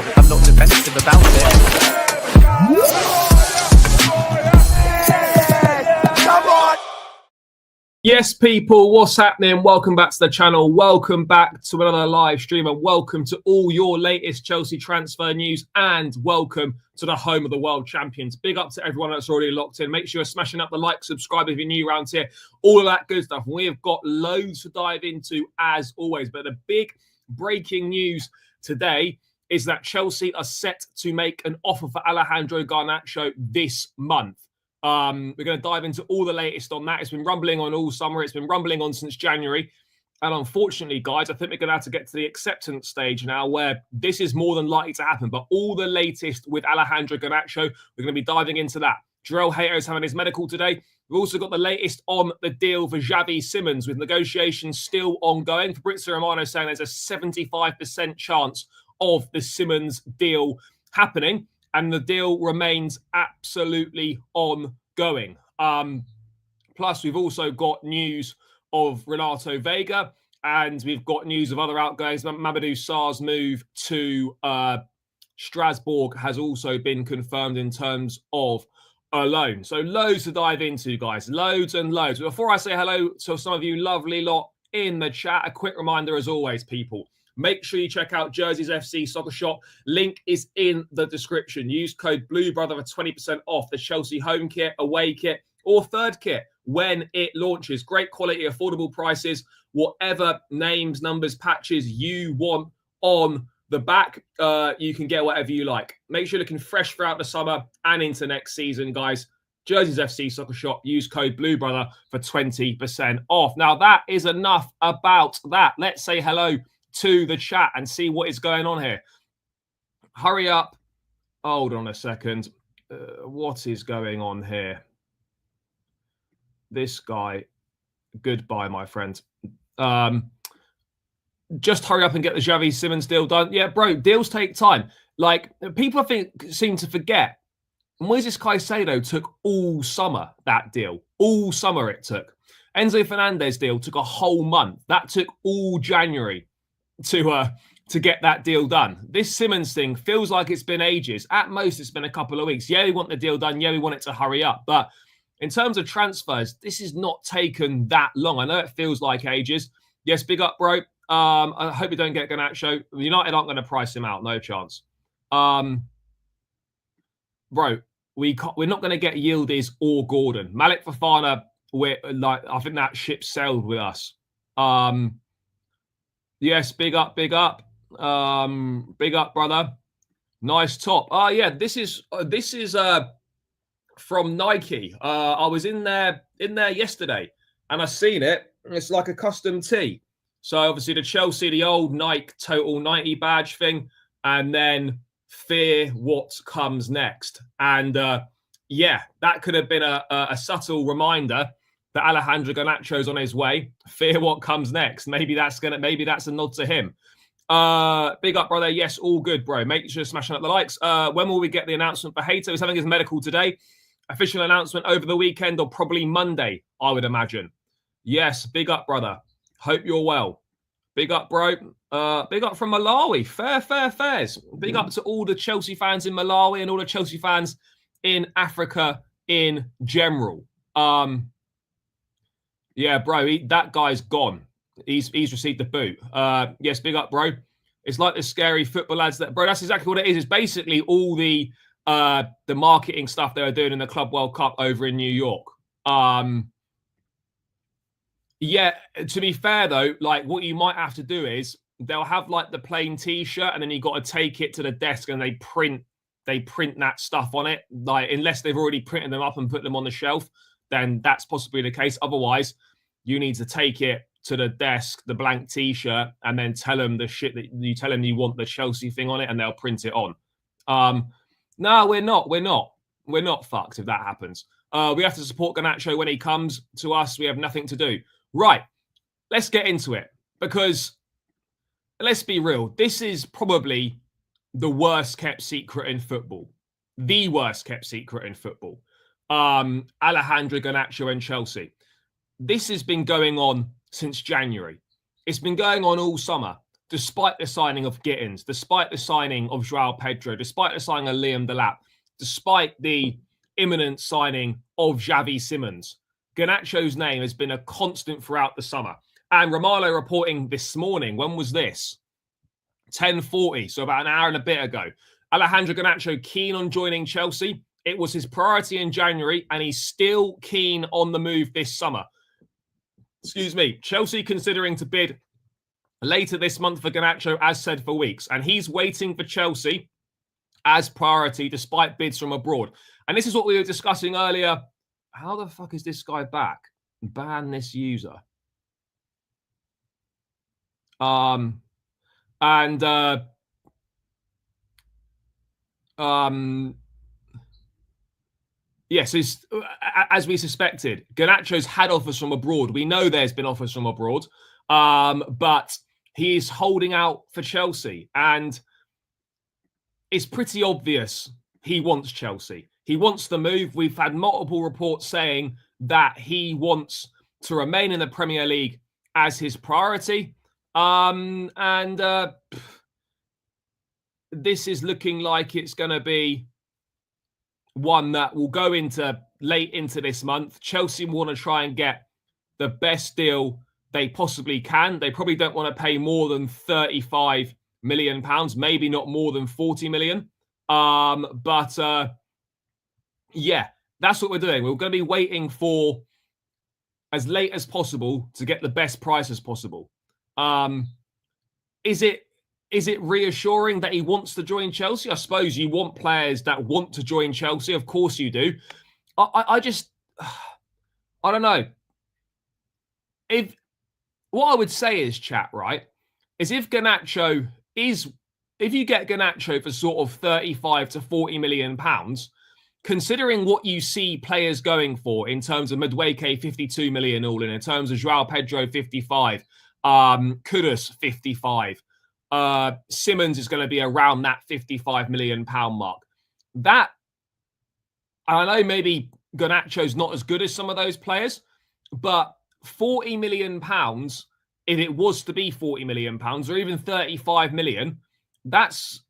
I'm not defensive about it. Yes, people, what's happening? Welcome back to the channel. Welcome back to another live stream, and welcome to all your latest Chelsea transfer news, and welcome to the home of the world champions. Big up to everyone that's already locked in. Make sure you're smashing up the like, subscribe if you're new around here, all of that good stuff. We have got loads to dive into as always, but the big breaking news today is that Chelsea are set to make an offer for Alejandro Garnacho this month. We're going to dive into all the latest on that. It's been rumbling on all summer. It's been rumbling on since January. And unfortunately, guys, I think we're going to have to get to the acceptance stage now where this is more than likely to happen. But all the latest with Alejandro Garnacho, we're going to be diving into that. Hato is having his medical today. We've also got the latest on the deal for Xavi Simons with negotiations still ongoing. Fabrizio Romano saying there's a 75% chance of the Simons deal happening. And the deal remains absolutely ongoing. Plus, we've also got news of Renato Vega, and we've got news of other outgoings. Mamadou Sarr's move to Strasbourg has also been confirmed in terms of a loan. So loads to dive into, guys. Loads and loads. But before I say hello to some of you lovely lot in the chat, a quick reminder as always, people. Make sure you check out Jersey's FC Soccer Shop. Link is in the description. Use code BLUEBROTHER for 20% off the Chelsea home kit, away kit, or third kit when it launches. Great quality, affordable prices, whatever names, numbers, patches you want on the back. You can get whatever you like. Make sure you're looking fresh throughout the summer and into next season, guys. Jersey's FC Soccer Shop. Use code BLUEBROTHER for 20% off. Now, that is enough about that. Let's say hello to the chat and see what is going on here. Hurry up. Hold on a second. What is going on here? This guy. Goodbye, my friend. Just hurry up and get the Xavi Simons deal done. Yeah, bro, deals take time. Like, people I think seem to forget. Moises Caicedo took all summer, that deal. All summer it took. Enzo Fernandez deal took a whole month. That took all January to get that deal done. This Simons thing feels like it's been ages. At most, it's been a couple of weeks. Yeah, we want the deal done. Yeah, we want it to hurry up. But in terms of transfers, this has not taken that long. I know it feels like ages. Yes, big up, bro. I hope you don't get Garnacho. United aren't going to price him out. No chance. Bro, we're not going to get Yildiz or Gordon. Malik Fofana, I think that ship sailed with us. Yes, big up, big up. Big up, brother. Nice top. Oh, yeah, this is from Nike. I was in there yesterday and I seen it. It's like a custom tee. So obviously the Chelsea, the old Nike Total 90 badge thing, and then fear what comes next. And yeah, that could have been a subtle reminder that Alejandro Garnacho's on his way. Fear what comes next. Maybe that's a nod to him. Big up, brother. Yes, all good, bro. Make sure you're smashing up the likes. When will we get the announcement for Hato? He's having his medical today. Official announcement over the weekend or probably Monday, I would imagine. Yes, big up, brother. Hope you're well. Big up, bro. Big up from Malawi. Fairs. Big up to all the Chelsea fans in Malawi and all the Chelsea fans in Africa in general. Yeah, bro, that guy's gone. He's received the boot. Yes, big up, bro. It's like the scary football lads that, bro, that's exactly what it is. It's basically all the marketing stuff they were doing in the Club World Cup over in New York. Yeah, to be fair though, like what you might have to do is they'll have like the plain T-shirt and then you got to take it to the desk and they print that stuff on it. Like unless they've already printed them up and put them on the shelf, then that's possibly the case. Otherwise, you need to take it to the desk, the blank T-shirt, and then tell them the shit that you tell them you want the Chelsea thing on it, and they'll print it on. No, we're not. We're not fucked if that happens. We have to support Garnacho when he comes to us. We have nothing to do. Right, let's get into it because let's be real. This is probably the worst kept secret in football. The worst kept secret in football. Alejandro Garnacho and Chelsea. This has been going on since January. It's been going on all summer. despite the signing of Gittins, despite the signing of Jao Pedro, despite the signing of Liam Delap, despite the imminent signing of Xavi Simons, Garnacho's name has been a constant throughout the summer. And Romalo reporting this morning, when was this? 10:40, so about an hour and a bit ago. Alejandro Garnacho keen on joining Chelsea. It was his priority in January, and he's still keen on the move this summer. Excuse me. Chelsea considering to bid later this month for Garnacho, as said, for weeks. And he's waiting for Chelsea as priority despite bids from abroad. And this is what we were discussing earlier. How the fuck is this guy back? Ban this user. Yes, as we suspected, Garnacho's had offers from abroad. We know there's been offers from abroad, but he's holding out for Chelsea. And it's pretty obvious he wants Chelsea. He wants the move. We've had multiple reports saying that he wants to remain in the Premier League as his priority. This is looking like it's going to be one that will go into late into this month. Chelsea want to try and get the best deal they possibly can. They probably don't want to pay more than £35 million, maybe not more than 40 million. Yeah, that's what we're doing. We're going to be waiting for as late as possible to get the best price as possible. Is it reassuring that he wants to join Chelsea? I suppose you want players that want to join Chelsea. Of course you do. I don't know. What I would say is, chat, right, is if you get Garnacho for sort of 35 to 40 million pounds, considering what you see players going for in terms of Madueke 52 million all in terms of Joao Pedro 55, Kudus 55, Simons is going to be around that 55 million pound mark. That, I know maybe Garnacho's not as good as some of those players, but 40 million pounds, if it was to be 40 million pounds or even 35 million, that's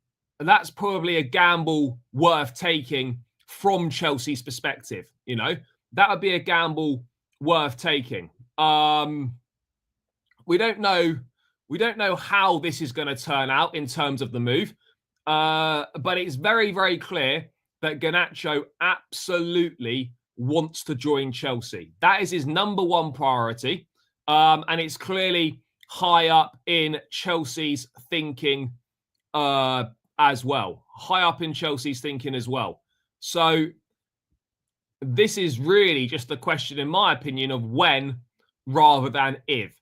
probably a gamble worth taking from Chelsea's perspective. You know, that would be a gamble worth taking. We don't know how this is going to turn out in terms of the move, but it's very, very clear that Garnacho absolutely wants to join Chelsea. That is his number one priority, and it's clearly high up in Chelsea's thinking as well. High up in Chelsea's thinking as well. So this is really just a question, in my opinion, of when rather than if.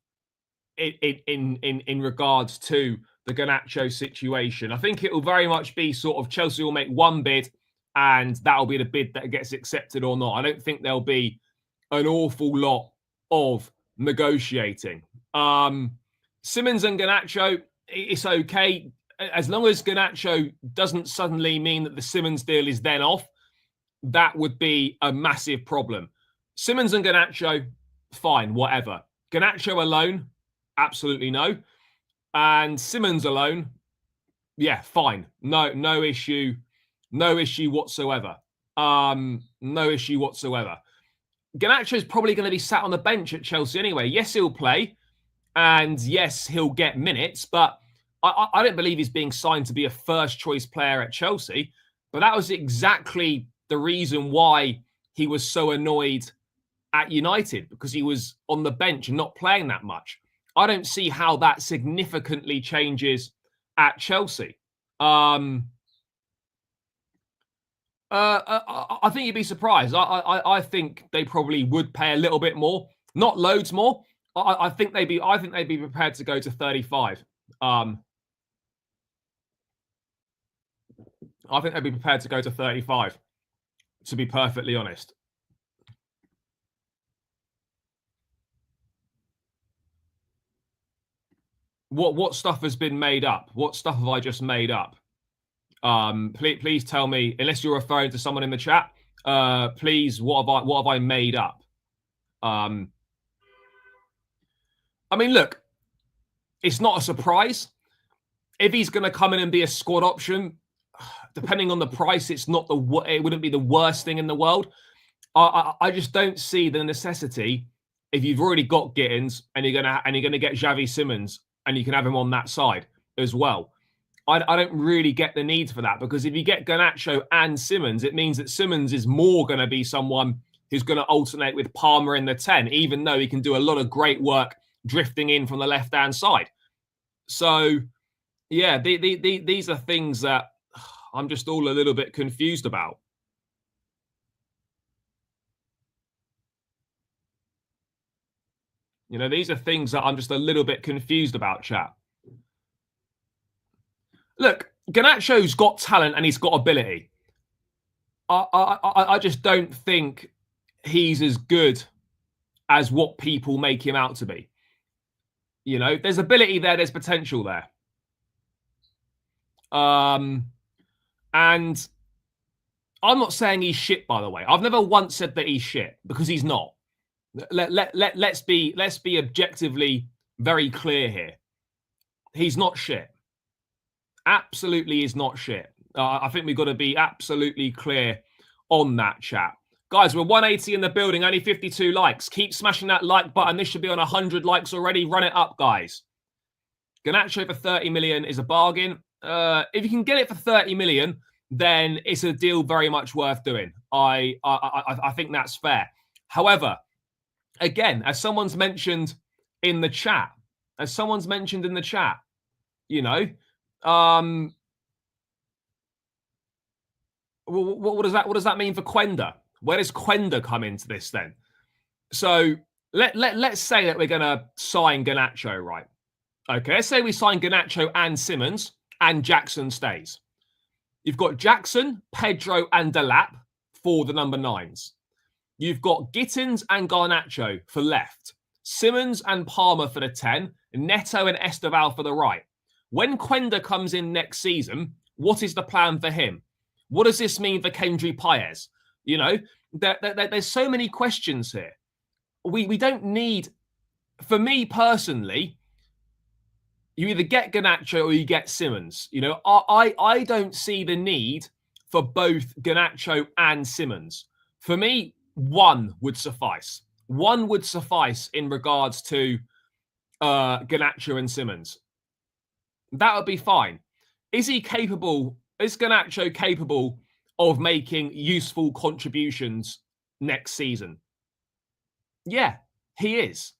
In regards to the Garnacho situation, I think it will very much be sort of Chelsea will make one bid and that'll be the bid that gets accepted or not. I don't think there'll be an awful lot of negotiating. Simons and Garnacho, it's okay as long as Garnacho doesn't suddenly mean that the Simons deal is then off. That would be a massive problem. Simons and Garnacho, fine, whatever. Garnacho alone, absolutely no. And Simons alone, yeah, fine. No issue whatsoever. No issue whatsoever. Garnacho is probably going to be sat on the bench at Chelsea anyway. Yes, he'll play. And yes, he'll get minutes. But I don't believe he's being signed to be a first choice player at Chelsea. But that was exactly the reason why he was so annoyed at United, because he was on the bench and not playing that much. I don't see how that significantly changes at Chelsea. I think you'd be surprised. I think they probably would pay a little bit more, not loads more. I think they'd be prepared to go to 35. I think they'd be prepared to go to 35, to be perfectly honest. What stuff has been made up? What stuff have I just made up? Please tell me, unless you're referring to someone in the chat, please, what have I made up? I mean, look, it's not a surprise if he's going to come in and be a squad option, depending on the price, it wouldn't be the worst thing in the world. I just don't see the necessity if you've already got Gittins and you're gonna get Xavi Simons and you can have him on that side as well. I don't really get the need for that, because if you get Garnacho and Simons, it means that Simons is more going to be someone who's going to alternate with Palmer in the 10, even though he can do a lot of great work drifting in from the left-hand side. So, yeah, these are things that I'm just all a little bit confused about. You know, these are things that I'm just a little bit confused about, chat. Look, Garnacho's got talent and he's got ability. I just don't think he's as good as what people make him out to be. You know, there's ability there, there's potential there. And I'm not saying he's shit, by the way. I've never once said that he's shit, because he's not. Let's be objectively very clear here. He's not shit. Absolutely is not shit. I think we've got to be absolutely clear on that, chat. Guys, we're 180 in the building, only 52 likes. Keep smashing that like button. This should be on 100 likes already. Run it up, guys. Garnacho for 30 million is a bargain. If you can get it for 30 million, then it's a deal very much worth doing. I think that's fair. However, again, as someone's mentioned in the chat, you know, what does that mean for Quenda? Where does Quenda come into this then? So let's say that we're going to sign Garnacho, right? Okay, let's say we sign Garnacho and Simons and Jackson stays. You've got Jackson, Pedro and Delap for the number 9s. You've got Gittins and Garnacho for left. Simons and Palmer for the 10. Neto and Esteval for the right. When Quenda comes in next season, what is the plan for him? What does this mean for Kendry Paez? You know, there's so many questions here. We don't need, for me personally, you either get Garnacho or you get Simons. You know, I don't see the need for both Garnacho and Simons. For me, one would suffice. One would suffice in regards to Garnacho and Simons. That would be fine. Is Garnacho capable of making useful contributions next season? Yeah, he is.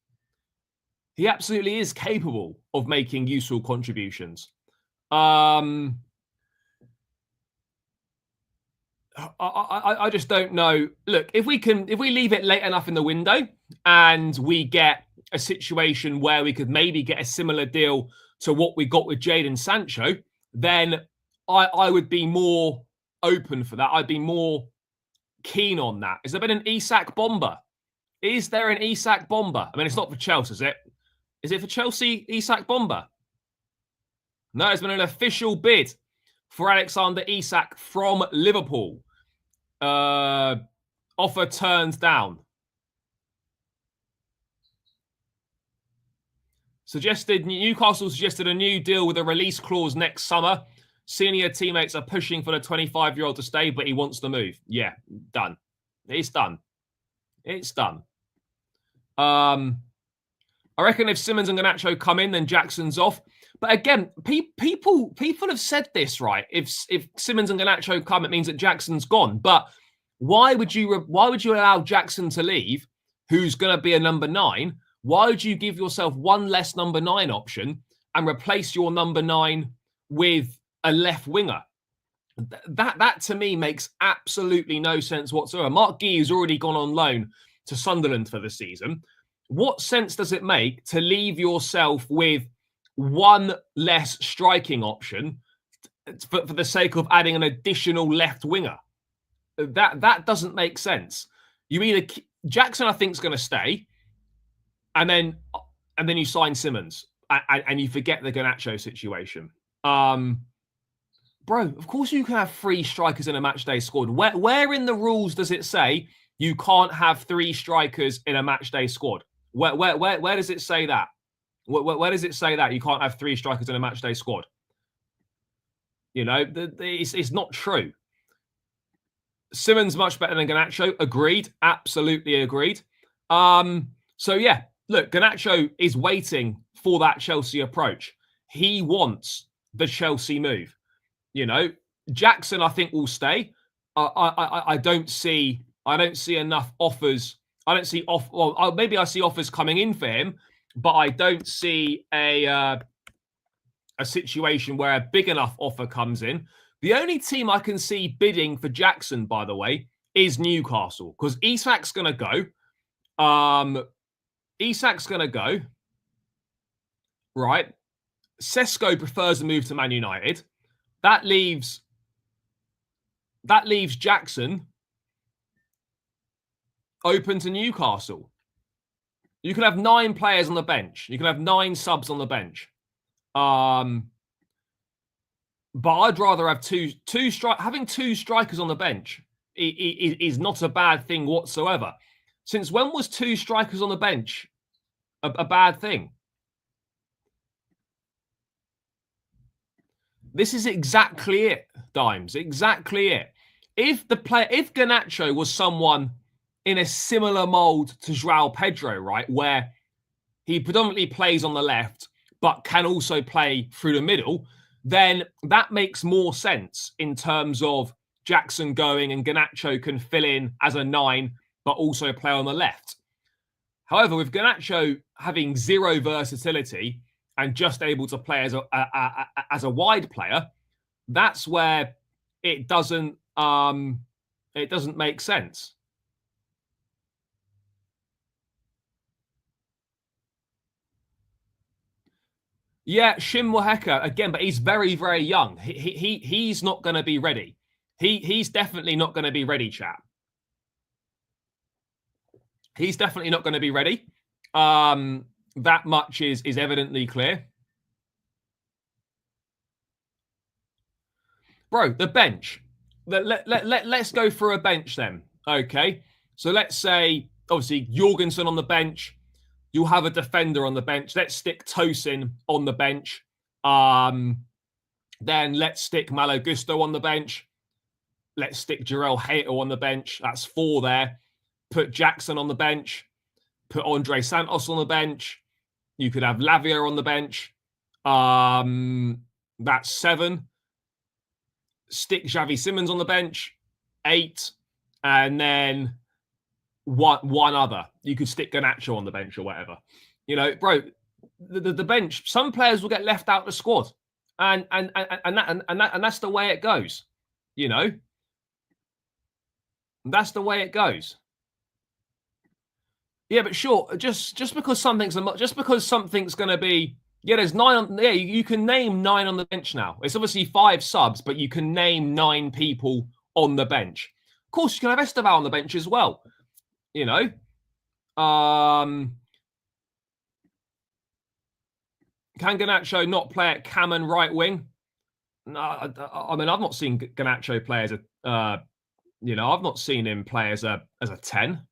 He absolutely is capable of making useful contributions. I just don't know. Look, if we leave it late enough in the window and we get a situation where we could maybe get a similar deal to what we got with Jadon Sancho, then I would be more open for that. I'd be more keen on that. Has there been an Isak Bomber? Is there an Isak Bomber? I mean, it's not for Chelsea, is it? Is it for Chelsea, Isak Bomber? No, there's been an official bid for Alexander Isak from Liverpool. Offer turned down. Newcastle suggested a new deal with a release clause next summer. Senior teammates are pushing for the 25-year-old to stay, but he wants to move. Yeah, done. It's done. It's done. I reckon if Simons and Garnacho come in, then Jackson's off. But again, people have said this, right? If Simons and Garnacho come, it means that Jackson's gone. But why would you allow Jackson to leave, who's going to be a number 9? Why would you give yourself one less number 9 option and replace your number 9 with a left winger? That to me makes absolutely no sense whatsoever. Mark Gee has already gone on loan to Sunderland for the season. What sense does it make to leave yourself with one less striking option for the sake of adding an additional left winger? That doesn't make sense. Jackson, I think, is going to stay, and then you sign Simons and you forget the Garnacho situation. Bro, of course you can have 3 strikers in a matchday squad. Where in the rules does it say you can't have 3 strikers in a matchday squad? Where does it say that? Where does it say that you can't have 3 strikers in a matchday squad? You know, it's not true. Simons much better than Garnacho. Agreed. Absolutely agreed. So yeah, look, Garnacho is waiting for that Chelsea approach. He wants the Chelsea move. You know, Jackson, I think, will stay. I don't see enough offers. I don't see well, maybe I see offers coming in for him, but I don't see a situation where a big enough offer comes in. The only team I can see bidding for Jackson, by the way, is Newcastle, because Isak's going to go. Isak's going to go. Right. Sesko prefers a move to Man United. That leaves Jackson open to Newcastle. You can have 9 players on the bench. You can have 9 subs on the bench. But I'd rather have having two strikers on the bench is not a bad thing whatsoever. Since when was 2 strikers on the bench a bad thing? This is exactly it, Dimes. Exactly it. If Garnacho was someone in a similar mold to Jao Pedro, right, where he predominantly plays on the left but can also play through the middle, then that makes more sense in terms of Jackson going and Garnacho can fill in as a 9 but also play on the left. However, with Garnacho having 0 versatility and just able to play as a wide player, that's where it doesn't make sense. Yeah, Shin Waheka again, but he's very, very young. He's not going to be ready. He's definitely not going to be ready, chap. He's definitely not going to be ready. That much is evidently clear. Bro, the bench. Let's go for a bench then. Okay. So let's say, obviously, Jorgensen on the bench. You'll have a defender on the bench. Let's stick Tosin on the bench. Then let's stick Malo Gusto on the bench. Let's stick Jarrell Hato on the bench. That's 4 there. Put Jackson on the bench. Put Andre Santos on the bench. You could have Lavia on the bench. That's 7. Stick Xavi Simons on the bench. 8. And then one other. You could stick Garnacho on the bench or whatever. You know, bro, the bench, some players will get left out of the squad. And that's the way it goes. You know? That's the way it goes. Yeah, but sure, just because something's going to be, yeah, there's 9 on, yeah, you can name 9 on the bench now. It's obviously 5 subs, but you can name 9 people on the bench. Of course, you can have Esteval on the bench as well. You know, can Garnacho not play at cam and right wing? No, I mean, I've not seen Garnacho play as a, you know, I've not seen him play as a 10.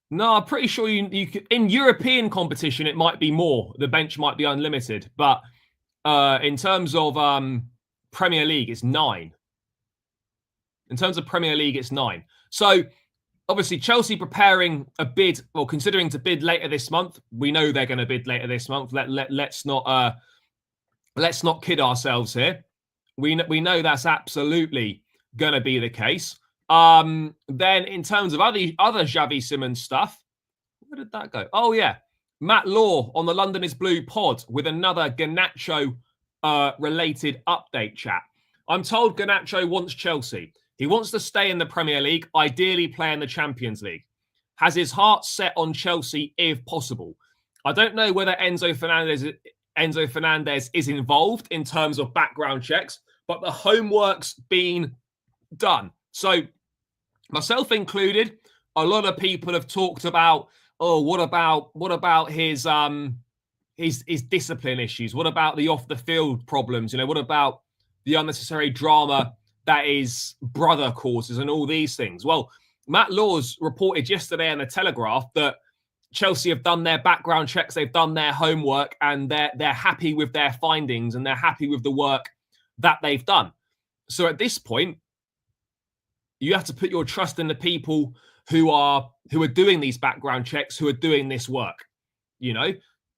No, I'm pretty sure you could, in European competition, it might be more. The bench might be unlimited, but in terms of Premier League, it's 9. In terms of Premier League, it's 9. So obviously, Chelsea preparing a bid, or considering to bid later this month. We know they're going to bid later this month. Let's not kid ourselves here. We know that's absolutely going to be the case. Then in terms of other Xavi Simons stuff, where did that go? Oh yeah, Matt Law on the London is Blue pod with another Garnacho related update chat. I'm told Garnacho wants Chelsea. He wants to stay in the Premier League, ideally play in the Champions League. Has his heart set on Chelsea if possible. I don't know whether Enzo Fernandez is involved in terms of background checks, but the homework's been done. So myself included, a lot of people have talked about, oh, what about his discipline issues? What about the off the field problems? You know, what about the unnecessary drama that his brother causes and all these things? Well, Matt Laws reported yesterday in the Telegraph that Chelsea have done their background checks, they've done their homework, and they're happy with their findings and they're happy with the work that they've done. So at this point, you have to put your trust in the people who are doing these background checks, who are doing this work. You know,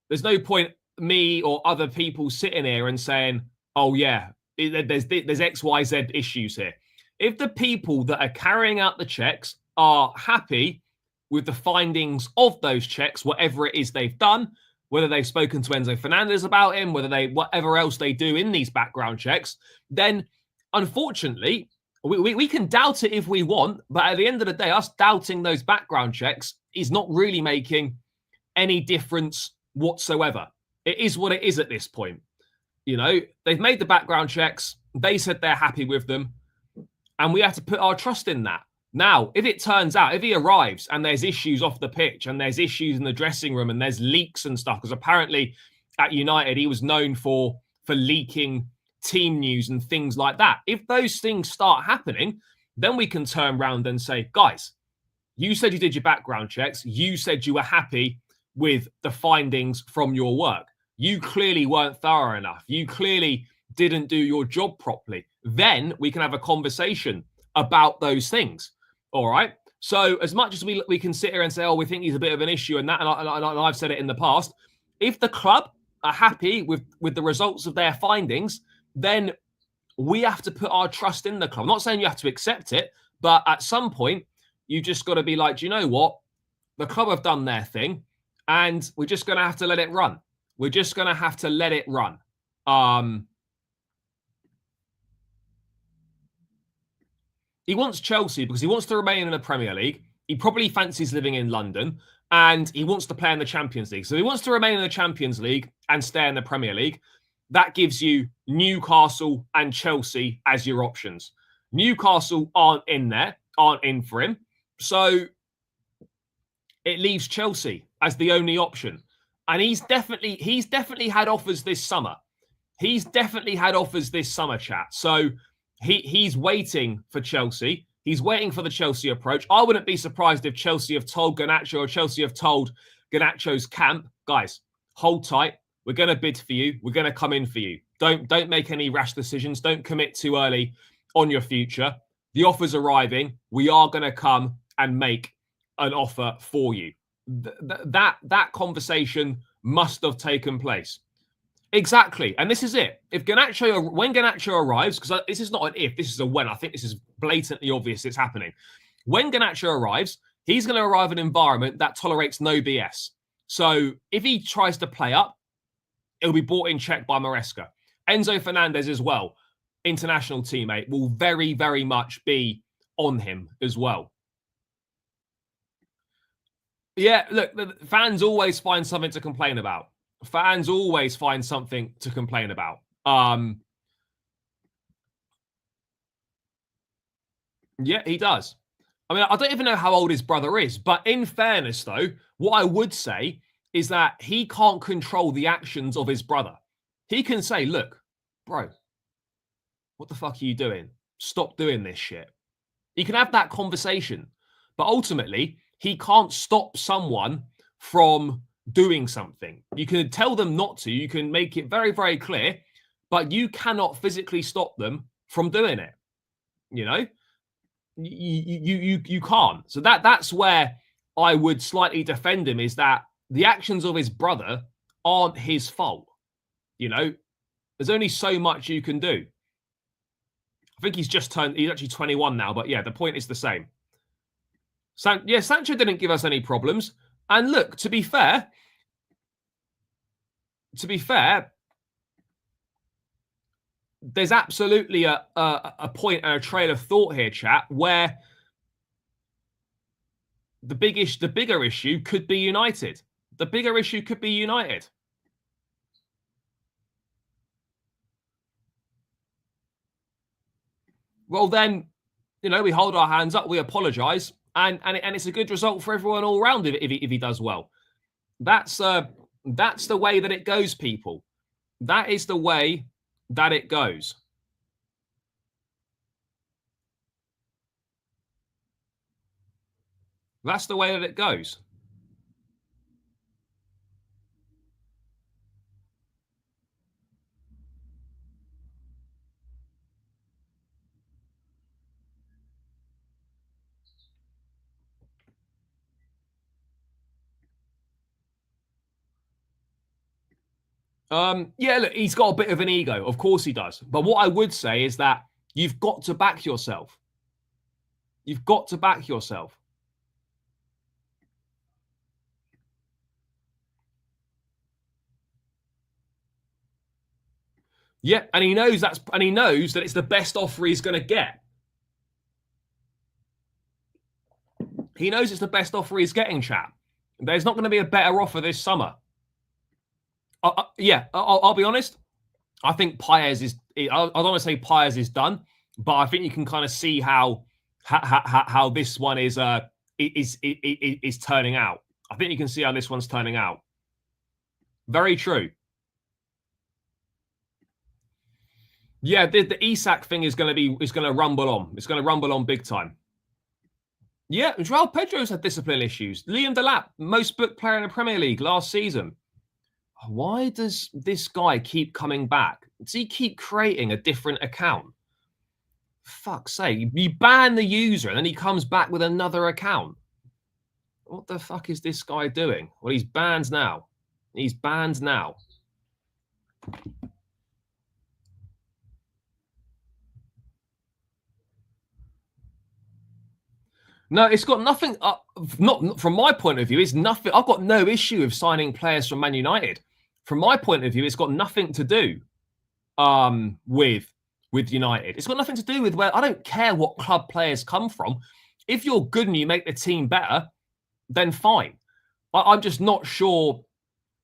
there's no point me or other people sitting here and saying, "Oh yeah, there's X, Y, Z issues here." If the people that are carrying out the checks are happy with the findings of those checks, whatever it is they've done, whether they've spoken to Enzo Fernandez about him, whatever else they do in these background checks, then unfortunately, we can doubt it if we want, but at the end of the day, us doubting those background checks is not really making any difference whatsoever. It is what it is at this point. You know, they've made the background checks. They said they're happy with them. And we have to put our trust in that. Now, if it turns out, if he arrives and there's issues off the pitch and there's issues in the dressing room and there's leaks and stuff, because apparently at United, he was known for leaking team news and things like that. If those things start happening, then we can turn around and say, guys, you said you did your background checks. You said you were happy with the findings from your work. You clearly weren't thorough enough. You clearly didn't do your job properly. Then we can have a conversation about those things. All right. So as much as we can sit here and say, oh, we think he's a bit of an issue and that, and I've said it in the past, if the club are happy with the results of their findings, then we have to put our trust in the club. I'm not saying you have to accept it, but at some point, you just got to be like, do you know what? The club have done their thing, and we're just going to have to let it run. We're just going to have to let it run. He wants Chelsea because he wants to remain in the Premier League. He probably fancies living in London, and he wants to play in the Champions League. So he wants to remain in the Champions League and stay in the Premier League. That gives you Newcastle and Chelsea as your options. Newcastle aren't in for him. So it leaves Chelsea as the only option. And he's definitely had offers this summer. He's definitely had offers this summer, chat. So he's waiting for Chelsea. He's waiting for the Chelsea approach. I wouldn't be surprised if Chelsea have told Garnacho or Chelsea have told Garnacho's camp, guys, hold tight. We're going to bid for you. We're going to come in for you. Don't make any rash decisions. Don't commit too early on your future. The offer's arriving. We are going to come and make an offer for you. That conversation must have taken place. Exactly. And this is it. When Garnacho arrives, because this is not an if, this is a when. I think this is blatantly obvious it's happening. When Garnacho arrives, he's going to arrive in an environment that tolerates no BS. So if he tries to play up, it'll be bought in check by Maresca. Enzo Fernandez as well, international teammate, will very, very much be on him as well. Yeah, look, the fans always find something to complain about. Fans always find something to complain about. Yeah, he does. I mean, I don't even know how old his brother is, but in fairness, though, what I would say is that he can't control the actions of his brother. He can say, look, bro, what the fuck are you doing? Stop doing this shit. He can have that conversation, but ultimately, he can't stop someone from doing something. You can tell them not to. You can make it very, very clear, but you cannot physically stop them from doing it. You know, you can't. So that's where I would slightly defend him, is that the actions of his brother aren't his fault. You know, there's only so much you can do. I think he's actually 21 now, but yeah, the point is the same. Sancho didn't give us any problems. And look, to be fair, there's absolutely a point and a trail of thought here, chat, where the bigger issue could be United. The bigger issue could be United. Well, then, you know, we hold our hands up, we apologise, and it's a good result for everyone all round if he does well. That's the way that it goes, people. That is the way that it goes. That's the way that it goes. Yeah, look, he's got a bit of an ego. Of course he does. But what I would say is that you've got to back yourself. You've got to back yourself. Yeah, and he knows that it's the best offer he's going to get. He knows it's the best offer he's getting, chap. There's not going to be a better offer this summer. I'll be honest. I think Paez is. I don't want to say Paez is done, but I think you can kind of see how this one is turning out. I think you can see how this one's turning out. Very true. Yeah, the Isak thing is going to rumble on. It's going to rumble on big time. Yeah, Jao Pedro's had discipline issues. Liam Delap, most booked player in the Premier League last season. Why does this guy keep coming back? Does he keep creating a different account? Fuck's sake. You ban the user and then he comes back with another account. What the fuck is this guy doing? Well, he's banned now. He's banned now. No, it's got nothing. Not from my point of view. It's nothing. I've got no issue with signing players from Man United. From my point of view, it's got nothing to do with United. It's got nothing to do with where. I don't care what club players come from. If you're good and you make the team better, then fine. I'm just not sure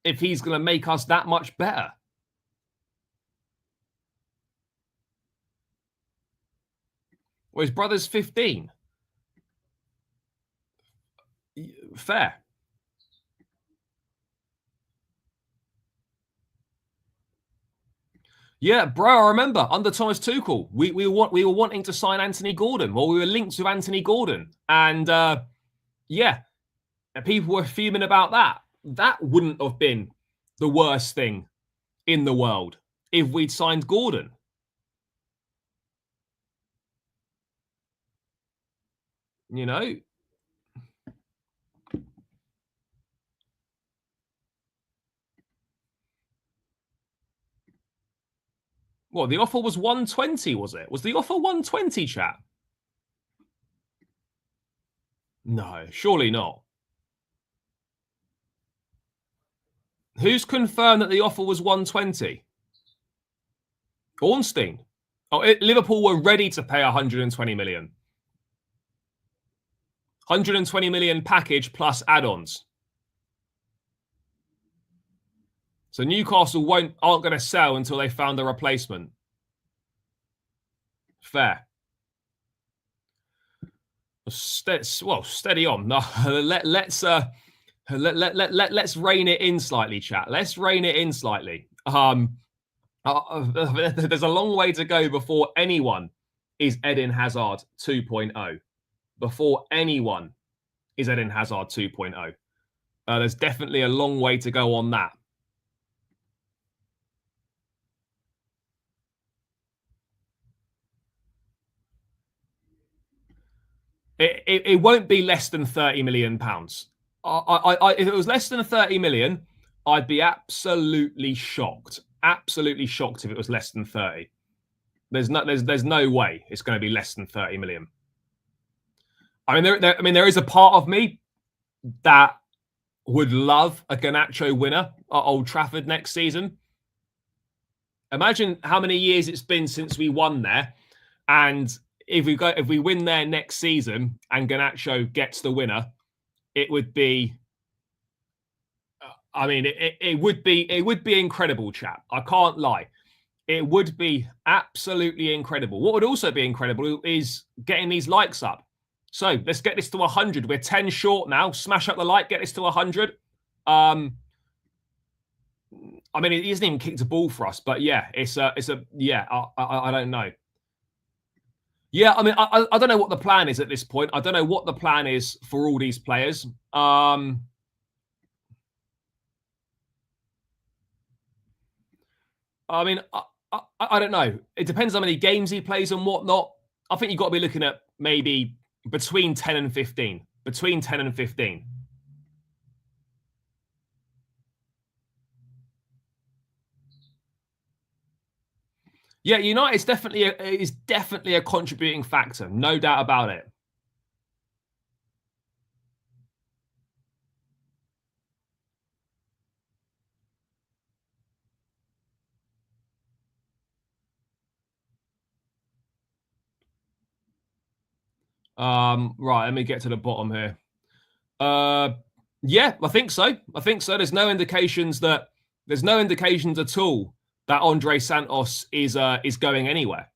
if he's going to make us that much better. Well, his brother's 15. Fair. Yeah, bro, I remember under Thomas Tuchel, we were wanting to sign Anthony Gordon. Well, we were linked with Anthony Gordon. And yeah, people were fuming about that. That wouldn't have been the worst thing in the world if we'd signed Gordon. You know? Well, the offer was 120, was it? Was the offer 120, chat? No, surely not. Who's confirmed that the offer was 120? Ornstein. Oh, Liverpool were ready to pay 120 million. 120 million package plus add-ons. So Newcastle aren't going to sell until they found a replacement. Fair. Well, steady on. No, let's rein it in slightly, chat. Let's rein it in slightly. There's a long way to go before anyone is Eden Hazard 2.0. Before anyone is Eden Hazard 2.0. There's definitely a long way to go on that. It won't be less than £30 million. If it was less than 30 million, I'd be absolutely shocked. Absolutely shocked if it was less than 30. There's no way it's going to be less than 30 million. I mean, there is a part of me that would love a Garnacho winner at Old Trafford next season. Imagine how many years it's been since we won there, and if we win there next season and Garnacho gets the winner, it would be. I mean, it would be incredible, chap. I can't lie. It would be absolutely incredible. What would also be incredible is getting these likes up. So let's get this to 100. We're 10 short now. Smash up the like, get this to 100. I mean, he hasn't even kicked a ball for us, but yeah, I don't know. Yeah, I mean, I don't know what the plan is at this point. I don't know what the plan is for all these players. I mean, I don't know. It depends how many games he plays and whatnot. I think you've got to be looking at maybe between 10 and 15. Between 10 and 15. Yeah, United is definitely a contributing factor, no doubt about it. Right, let me get to the bottom here. Yeah, I think so. I think so. There's no indications at all that Andre Santos is going anywhere.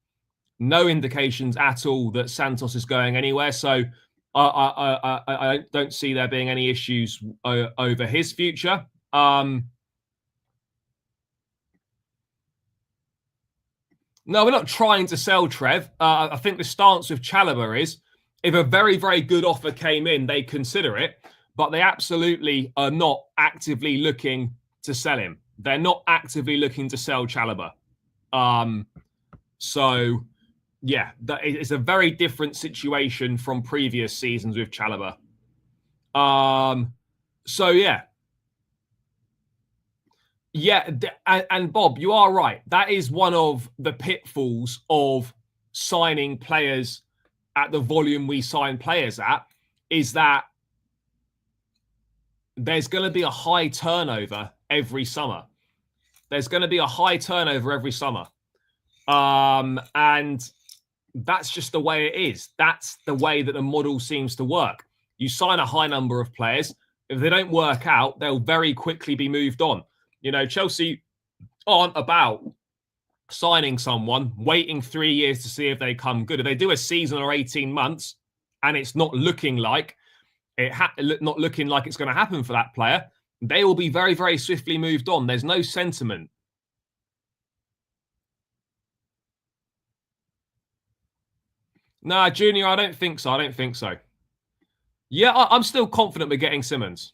No indications at all that Santos is going anywhere. So I don't see there being any issues over his future. No, we're not trying to sell Trev. I think the stance with Chalobah is if a very, very good offer came in, they consider it, but they absolutely are not actively looking to sell him. They're not actively looking to sell Chalobah. So, yeah, it's a very different situation from previous seasons with Chalobah. So, yeah. Yeah, and Bob, you are right. That is one of the pitfalls of signing players at the volume we sign players at, is that there's going to be a high turnover every summer. There's going to be a high turnover every summer. And that's just the way it is. That's the way that the model seems to work. You sign a high number of players. If they don't work out, they'll very quickly be moved on. You know, Chelsea aren't about signing someone, waiting 3 years to see if they come good. If they do a season or 18 months and it's not looking like not looking like it's going to happen for that player, they will be very, very swiftly moved on. There's no sentiment. Nah, Junior, I don't think so. I don't think so. Yeah, I'm still confident we're getting Simons.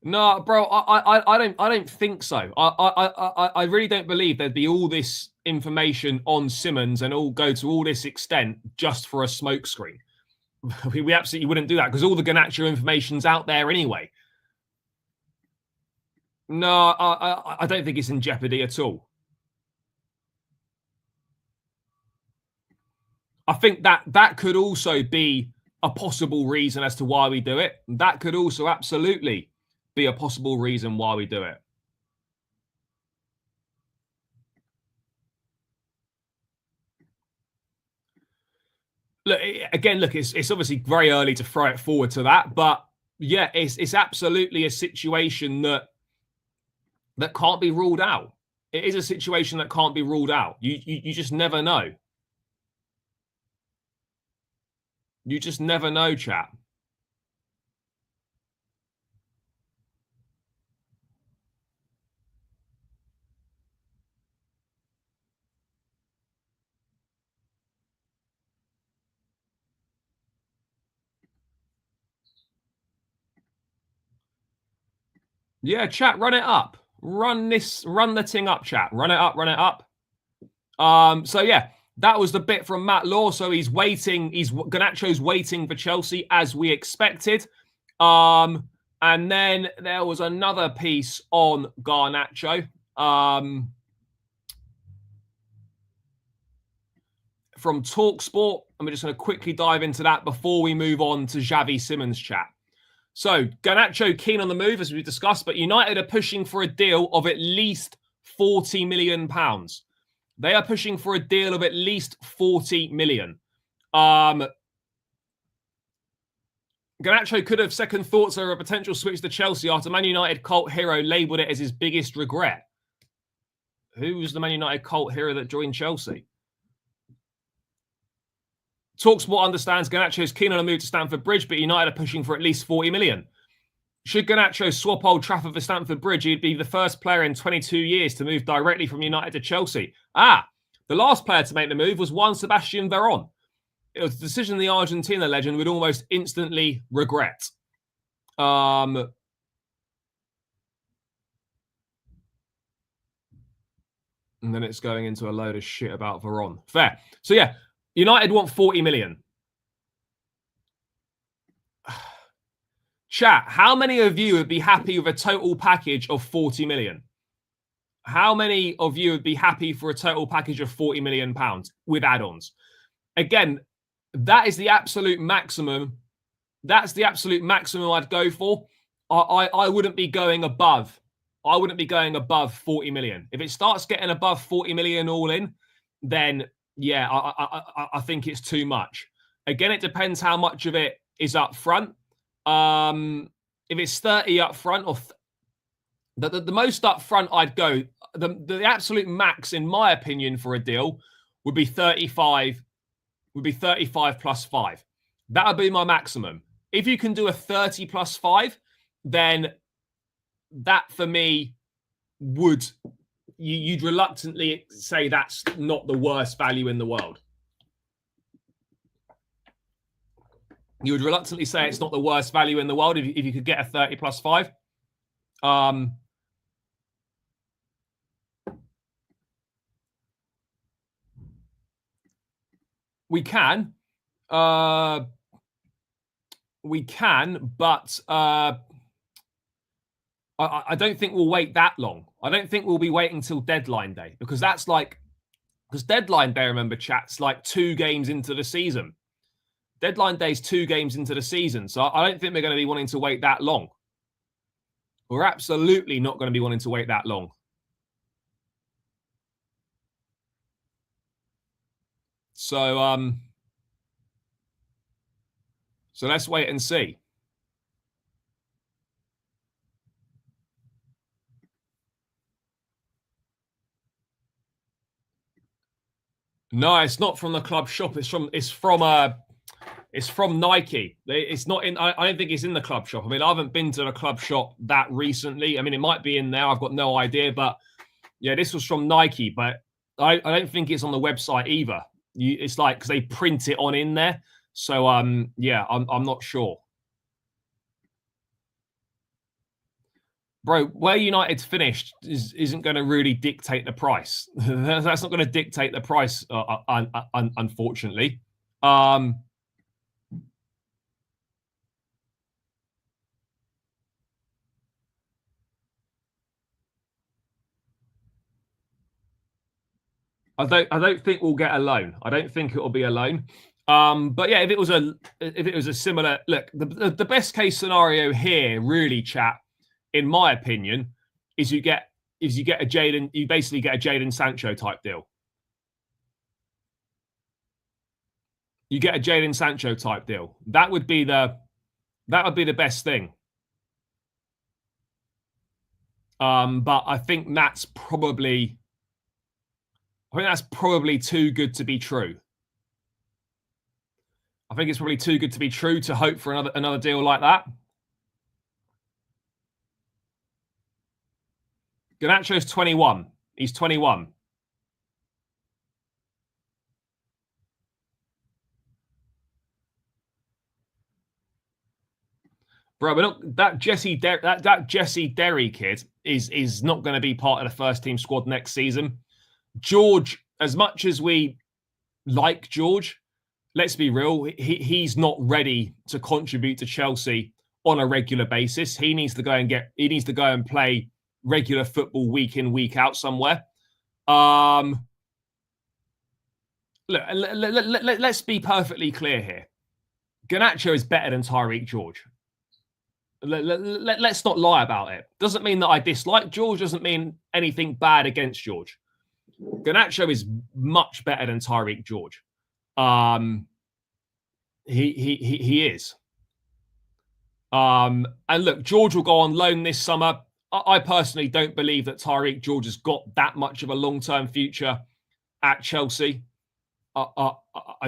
No, bro, I don't think so. I really don't believe there'd be all this information on Simons and all go to all this extent just for a smokescreen. We absolutely wouldn't do that because all the Garnacho information's out there anyway. No, I don't think it's in jeopardy at all. I think that could also be a possible reason as to why we do it. That could also absolutely be a possible reason why we do it. Look, again, it's obviously very early to throw it forward to that, but yeah, it's absolutely a situation that can't be ruled out. It is a situation that can't be ruled out. You just never know. You just never know, chat. Yeah, chat, run it up. Run the thing up, chat. Run it up. So yeah, that was the bit from Matt Law. So he's waiting. Garnacho's waiting for Chelsea as we expected. And then there was another piece on Garnacho. From TalkSport, and we're just going to quickly dive into that before we move on to Xavi Simons chat. So, Garnacho keen on the move, as we discussed, but United are pushing for a deal of at least £40 million. They are pushing for a deal of at least 40 million. Garnacho could have second thoughts over a potential switch to Chelsea after Man United cult hero labelled it as his biggest regret. Who was the Man United cult hero that joined Chelsea? TalkSport understands Garnacho is keen on a move to Stamford Bridge, but United are pushing for at least 40 million. Should Garnacho swap Old Trafford for Stamford Bridge, he'd be the first player in 22 years to move directly from United to Chelsea. The last player to make the move was Juan Sebastian Veron. It was a decision the Argentina legend would almost instantly regret. And then it's going into a load of shit about Veron. Fair. So yeah, United want 40 million. Chat, how many of you would be happy with a total package of 40 million? How many of you would be happy for a total package of £40 million with add-ons? Again, that is the absolute maximum. That's the absolute maximum I'd go for. I wouldn't be going above. I wouldn't be going above 40 million. If it starts getting above 40 million all in, then yeah, I think it's too much. Again, it depends how much of it is up front. If it's 30 up front, or the most up front I'd go, the absolute max, in my opinion, for a deal would be 35. Would be 35 plus 5. That would be my maximum. If you can do a 30 plus 5, then that for me would, you'd reluctantly say that's not the worst value in the world. You would reluctantly say it's not the worst value in the world if you could get a 30 plus 5. We can, but I don't think we'll wait that long. I don't think we'll be waiting till deadline day, because deadline day, remember, chat's like 2 games into the season. Deadline day is 2 games into the season, so I don't think we're going to be wanting to wait that long. We're absolutely not going to be wanting to wait that long. So let's wait and see. No, it's not from the club shop. It's from Nike. It's not in. I don't think it's in the club shop. I mean, I haven't been to the club shop that recently. I mean, it might be in there. I've got no idea. But yeah, this was from Nike. But I don't think it's on the website either. It's like, because they print it on in there. So yeah, I'm not sure. Bro, where United's finished isn't going to really dictate the price. That's not going to dictate the price, unfortunately. I don't think we'll get a loan. I don't think it will be a loan. But yeah, if it was a similar look, the best case scenario here, really, chat, in my opinion, is you basically get a Jadon Sancho type deal. You get a Jadon Sancho type deal. That would be the best thing. But I think that's probably too good to be true. I think it's probably too good to be true to hope for another deal like that. Garnacho's 21. He's 21. Bro, but that Jesse Derry kid is not going to be part of the first team squad next season. George, as much as we like George, let's be real, he's not ready to contribute to Chelsea on a regular basis. He needs to go and play regular football week in, week out somewhere. Look, let's be perfectly clear here. Garnacho is better than Tyreek George. Let's not lie about it. Doesn't mean that I dislike George. Doesn't mean anything bad against George. Garnacho is much better than Tyreek George. He is. And look, George will go on loan this summer. I personally don't believe that Tyreek George has got that much of a long-term future at Chelsea. I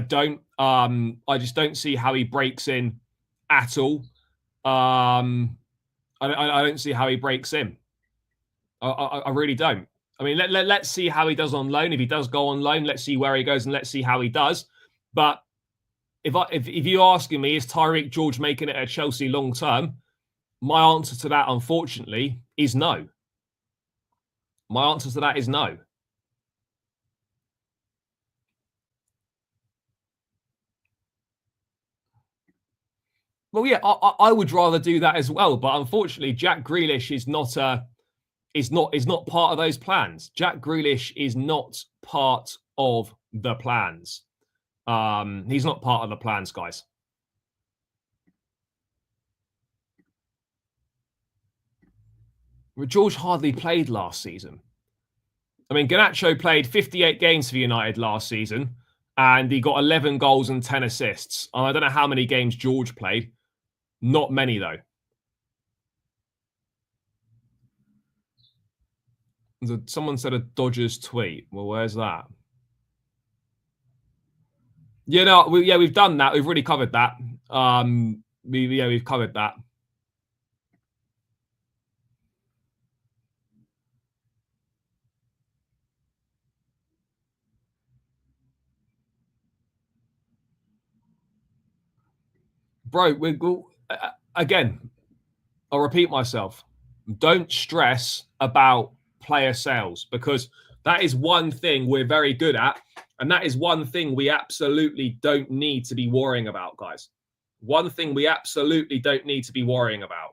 don't. I just don't see how he breaks in at all. I don't see how he breaks in. I really don't. I mean, let's see how he does on loan. If he does go on loan, let's see where he goes and let's see how he does. But if you're asking me, is Tyreek George making it at Chelsea long term? My answer to that, unfortunately, is no. My answer to that is no. Well, yeah, I would rather do that as well. But unfortunately, Jack Grealish is not is not part of those plans. Jack Grealish is not part of the plans. He's not part of the plans, guys. George hardly played last season. I mean, Garnacho played 58 games for United last season, and he got 11 goals and 10 assists. I don't know how many games George played. Not many, though. Someone said a Dodgers tweet. Well, where's that? Yeah, no, we've done that. We've already covered that. We've covered that. Bro, again, I'll repeat myself. Don't stress about player sales, because that is one thing we're very good at. And that is one thing we absolutely don't need to be worrying about, guys. One thing we absolutely don't need to be worrying about.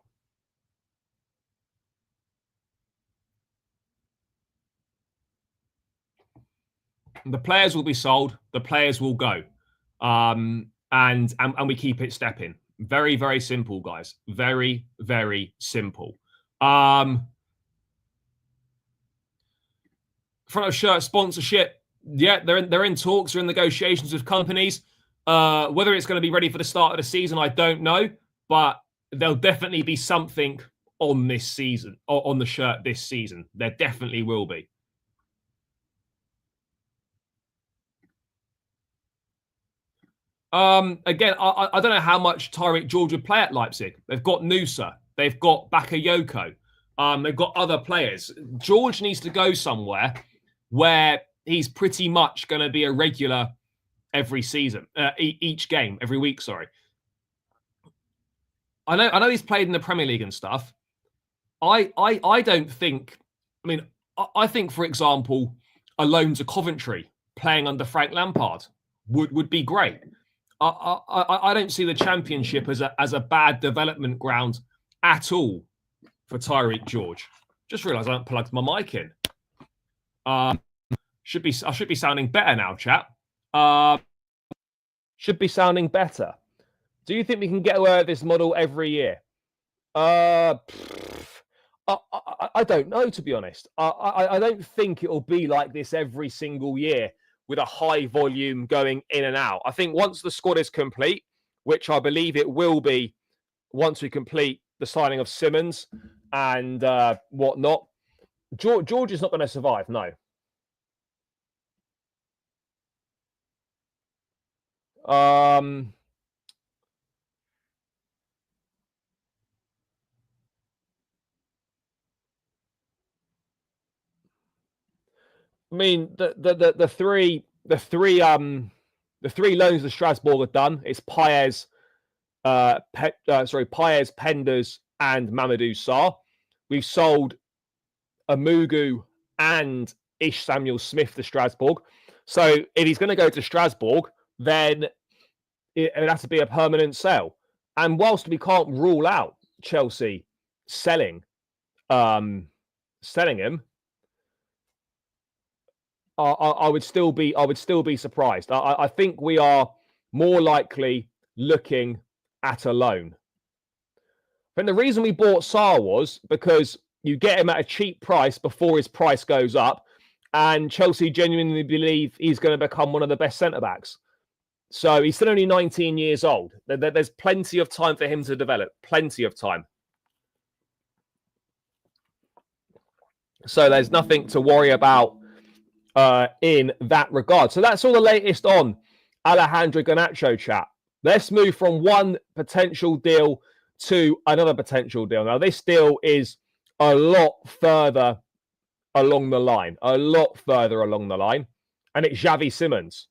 The players will be sold. The players will go. And we keep it stepping. Very, very simple, guys. Very, very simple. Front of shirt sponsorship. Yeah, they're in talks, they're in negotiations with companies. Whether it's going to be ready for the start of the season, I don't know. But there'll definitely be something on this season, or on the shirt this season. There definitely will be. Again, I don't know how much Tyreek George would play at Leipzig. They've got Nusa. They've got Bakayoko. They've got other players. George needs to go somewhere where he's pretty much going to be a regular every season, each game, every week, sorry. I know he's played in the Premier League and stuff. I don't think, I mean, I think, for example, a loan to Coventry playing under Frank Lampard would be great. I don't see the Championship as a bad development ground at all for Tyreek George. Just realised I haven't plugged my mic in. I should be sounding better now, chat. Should be sounding better. Do you think we can get away with this model every year? I don't know, to be honest. I don't think it'll be like this every single year with a high volume going in and out. I think once the squad is complete, which I believe it will be once we complete the signing of Simons and whatnot, George is not going to survive, no. I mean, the three loans that Strasbourg have done is Paez, Penders, and Mamadou Sarr. We've sold Amugu and Ish Samuel Smith to Strasbourg. So if he's going to go to Strasbourg, then it has to be a permanent sale. And whilst we can't rule out Chelsea selling him, I would still be surprised. I think we are more likely looking at a loan. And the reason we bought Sarr was because you get him at a cheap price before his price goes up, and Chelsea genuinely believe he's going to become one of the best centre-backs. So he's still only 19 years old. There's plenty of time for him to develop. Plenty of time. So there's nothing to worry about in that regard. So that's all the latest on Alejandro Garnacho, chat. Let's move from one potential deal to another potential deal. Now, this deal is a lot further along the line. And it's Xavi Simons.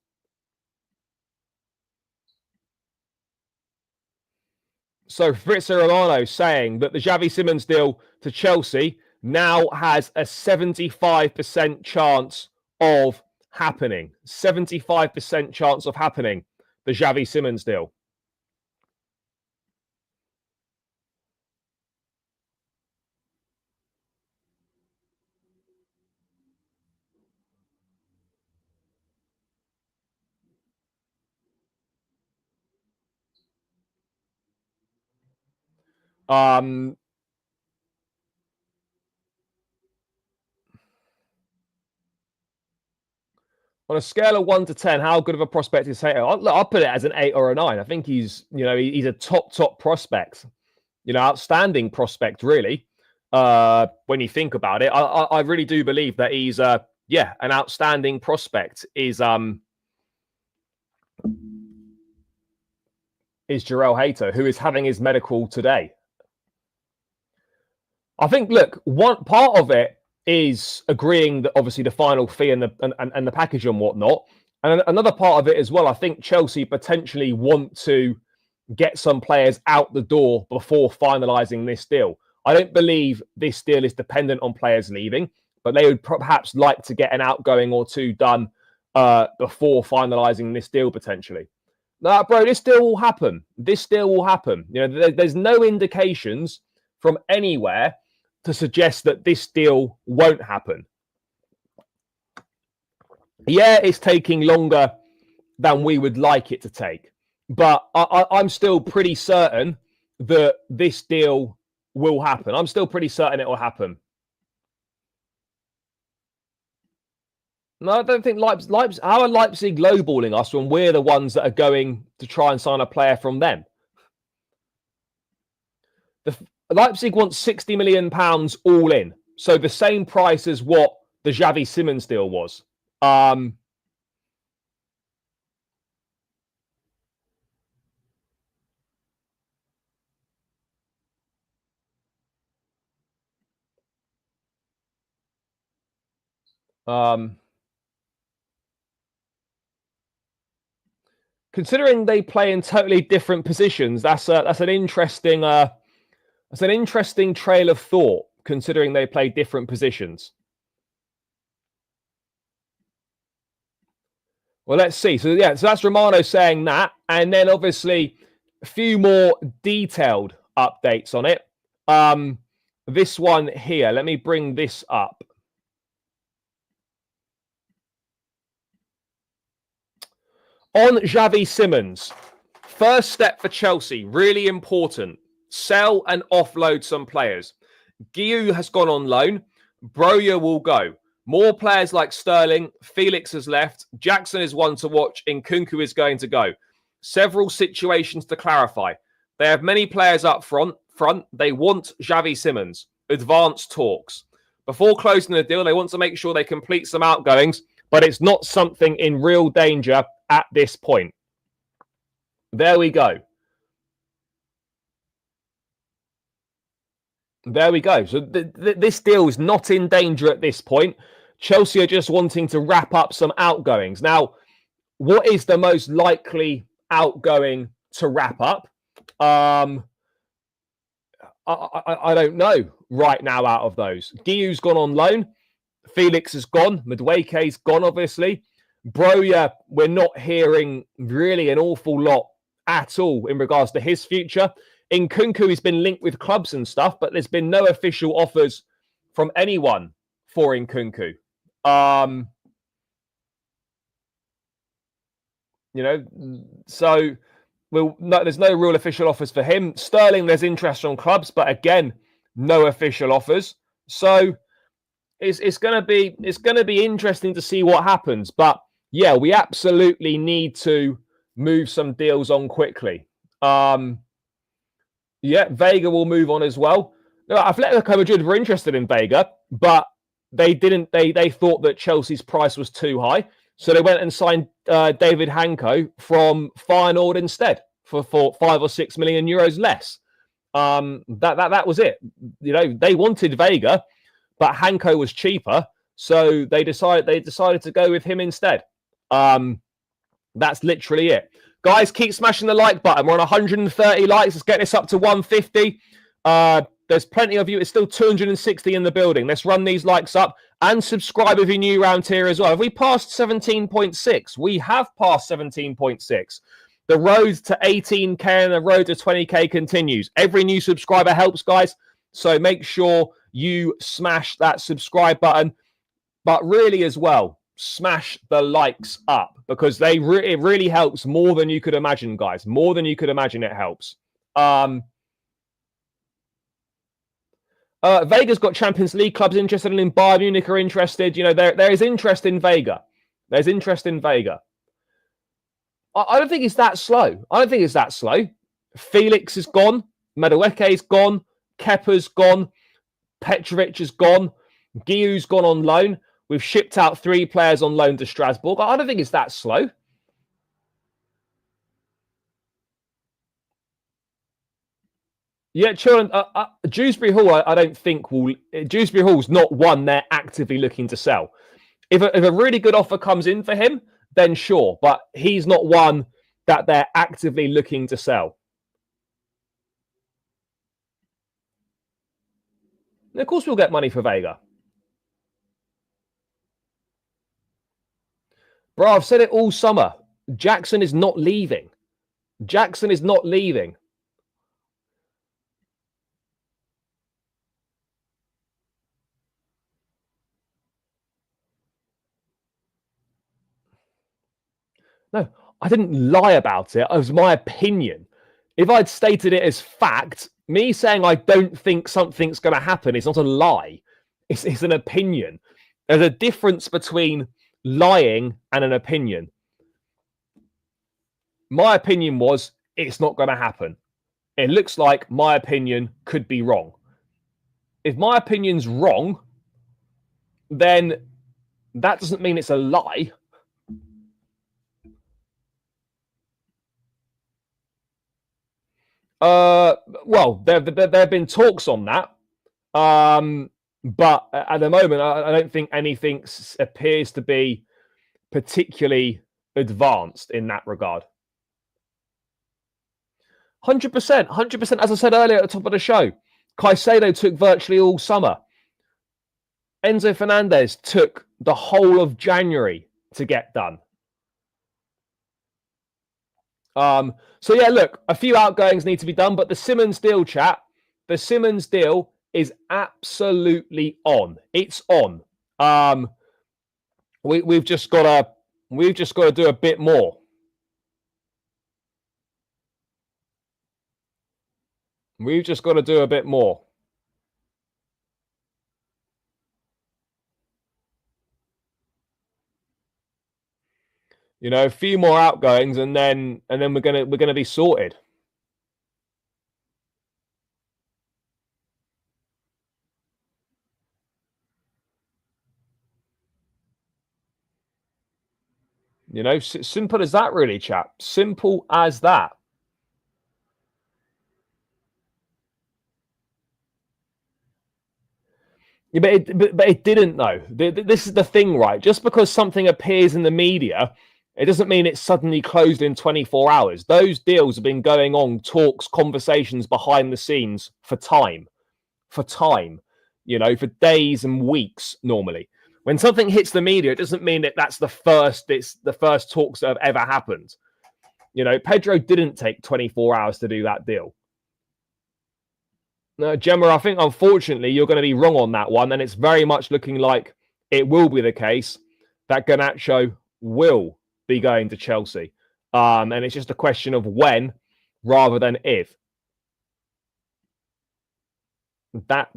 So Fabrizio Romano saying that the Xavi Simons deal to Chelsea now has a 75% chance of happening. 75% chance of happening, the Xavi Simons deal. On a scale of 1 to 10, how good of a prospect is Hato? I'll put it as an 8 or a 9. I think he's a top prospect. Outstanding prospect, really. When you think about it, I really do believe that he's an outstanding prospect. Is Jarrell Hato, who is having his medical today. I think, look, one part of it is agreeing that obviously the final fee and the package and whatnot. And another part of it as well, I think Chelsea potentially want to get some players out the door before finalising this deal. I don't believe this deal is dependent on players leaving, but they would perhaps like to get an outgoing or two done before finalising this deal potentially. No, bro, this deal will happen. This deal will happen. There's no indications from anywhere to suggest that this deal won't happen. Yeah, it's taking longer than we would like it to take, but I'm still pretty certain that this deal will happen. I'm still pretty certain it will happen. No, I don't think Leipzig. How are Leipzig lowballing us when we're the ones that are going to try and sign a player from them? Leipzig wants £60 million all in, so the same price as what the Xavi Simons deal was. Considering they play in totally different positions, that's an interesting trail of thought. Considering they play different positions. Well, let's see. So that's Romano saying that, and then obviously a few more detailed updates on it. This one here. Let me bring this up. On Xavi Simons, first step for Chelsea, really important. Sell and offload some players. Guiu has gone on loan. Broja will go. More players like Sterling. Felix has left. Jackson is one to watch. Nkunku is going to go. Several situations to clarify. They have many players up front. They want Xavi Simons. Advanced talks. Before closing the deal, they want to make sure they complete some outgoings, but it's not something in real danger at this point. There we go. There we go. So this deal is not in danger at this point. Chelsea are just wanting to wrap up some outgoings. Now, what is the most likely outgoing to wrap up? I don't know right now out of those. Guiu's gone on loan. Felix is gone. Madueke's gone, obviously. Broja, we're not hearing really an awful lot at all in regards to his future. Nkunku has been linked with clubs and stuff, but there's been no official offers from anyone for Nkunku. So there's no real official offers for him. Sterling, there's interest from clubs, but again, no official offers. So it's going to be interesting to see what happens. But yeah, we absolutely need to move some deals on quickly. Yeah, Vega will move on as well. No, Atletico Madrid were interested in Vega, but they didn't. They thought that Chelsea's price was too high, so they went and signed David Hanko from Feyenoord instead for 5 or 6 million euros less. That was it. They wanted Vega, but Hanko was cheaper, so they decided to go with him instead. That's literally it. Guys, keep smashing the like button. We're on 130 likes. Let's get this up to 150. There's plenty of you. It's still 260 in the building. Let's run these likes up and subscribe if you're new around here as well. Have we passed 17.6? We have passed 17.6. The road to 18K and the road to 20K continues. Every new subscriber helps, guys. So make sure you smash that subscribe button. But really as well, smash the likes up because it really helps more than you could imagine, guys. More than you could imagine it helps. Vega's got Champions League clubs interested in him. Bayern Munich are interested. You know, there is interest in Vega. There's interest in Vega. I don't think it's that slow. I don't think it's that slow. Felix is gone. Madueke's gone. Kepa's gone. Petrovic is gone. Guiu's gone on loan. We've shipped out 3 players on loan to Strasbourg. I don't think it's that slow. Yeah, children. Dewsbury Hall, I don't think will. Dewsbury Hall's not one they're actively looking to sell. If a really good offer comes in for him, then sure. But he's not one that they're actively looking to sell. And of course, we'll get money for Vega. Bro, I've said it all summer. Jackson is not leaving. Jackson is not leaving. No, I didn't lie about it. It was my opinion. If I'd stated it as fact, me saying I don't think something's going to happen is not a lie. It's an opinion. There's a difference between lying and an opinion. My opinion was it's not going to happen. It looks like my opinion could be wrong. If my opinion's wrong, then that doesn't mean it's a lie. Well, there have been talks on that. But at the moment, I don't think anything appears to be particularly advanced in that regard. 100%, 100%. As I said earlier at the top of the show, Caicedo took virtually all summer. Enzo Fernandez took the whole of January to get done. So yeah, look, a few outgoings need to be done, but the Simons deal, chat, the Simons deal is absolutely on. It's on. We've just got to do a bit more. We've just got to do a bit more. You know, a few more outgoings, and then we're gonna be sorted. You know, simple as that, really, chap. Simple as that. Yeah, but it didn't, though. This is the thing, right? Just because something appears in the media, it doesn't mean it's suddenly closed in 24 hours. Those deals have been going on, talks, conversations behind the scenes for time. You know, for days and weeks normally. When something hits the media, it doesn't mean that it's the first talks that have ever happened. You know, Pedro didn't take 24 hours to do that deal. No, Gemma, I think unfortunately you're going to be wrong on that one, and it's very much looking like it will be the case that Garnacho will be going to Chelsea, and it's just a question of when rather than if. That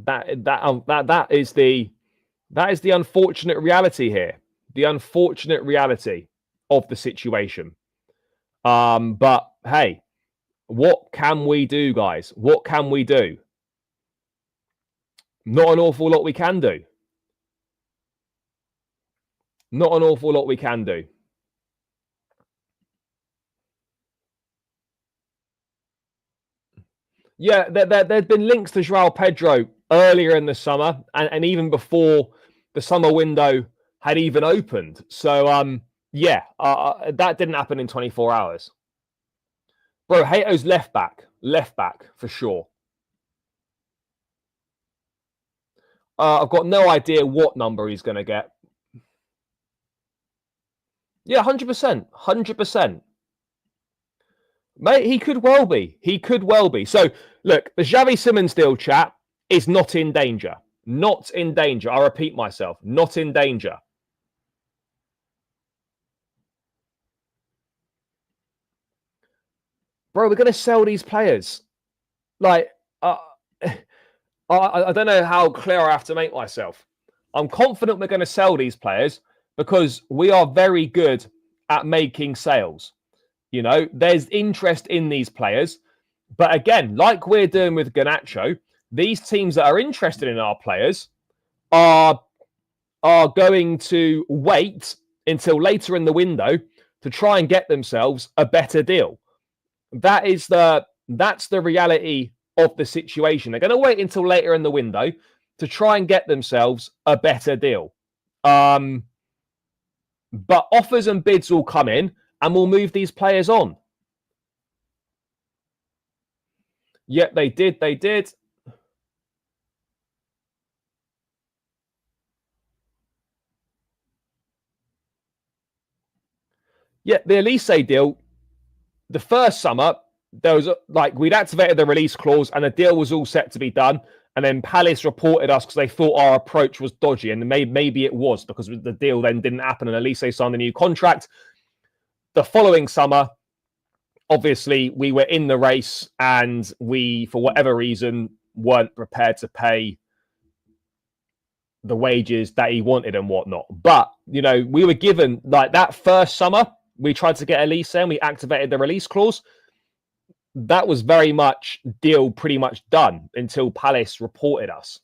is the unfortunate reality here. The unfortunate reality of the situation. But hey, what can we do, guys? What can we do? Not an awful lot we can do. Not an awful lot we can do. Yeah, there'd been links to Jao Pedro earlier in the summer, and even before the summer window had even opened. So, yeah, that didn't happen in 24 hours. Bro, Hato's left back for sure. I've got no idea what number he's going to get. Yeah, 100%. 100%. Mate, he could well be. He could well be. So, look, the Xavi Simons deal, chat, is not in danger. Not in danger. I repeat myself. Not in danger. Bro, we're going to sell these players. Like, I don't know how clear I have to make myself. I'm confident we're going to sell these players because we are very good at making sales. You know, there's interest in these players. But again, like we're doing with Garnacho, these teams that are interested in our players are going to wait until later in the window to try and get themselves a better deal. That's the reality of the situation. They're going to wait until later in the window to try and get themselves a better deal. But offers and bids will come in and we'll move these players on. Yep, they did. They did. Yeah, the Elise deal, the first summer, there was we'd activated the release clause and the deal was all set to be done. And then Palace reported us because they thought our approach was dodgy. And maybe it was because the deal then didn't happen and Elise signed a new contract. The following summer, obviously, we were in the race and we, for whatever reason, weren't prepared to pay the wages that he wanted and whatnot. But, you know, we were given, like, that first summer, we tried to get Elise and we activated the release clause. That was very much deal pretty much done until Palace reported us.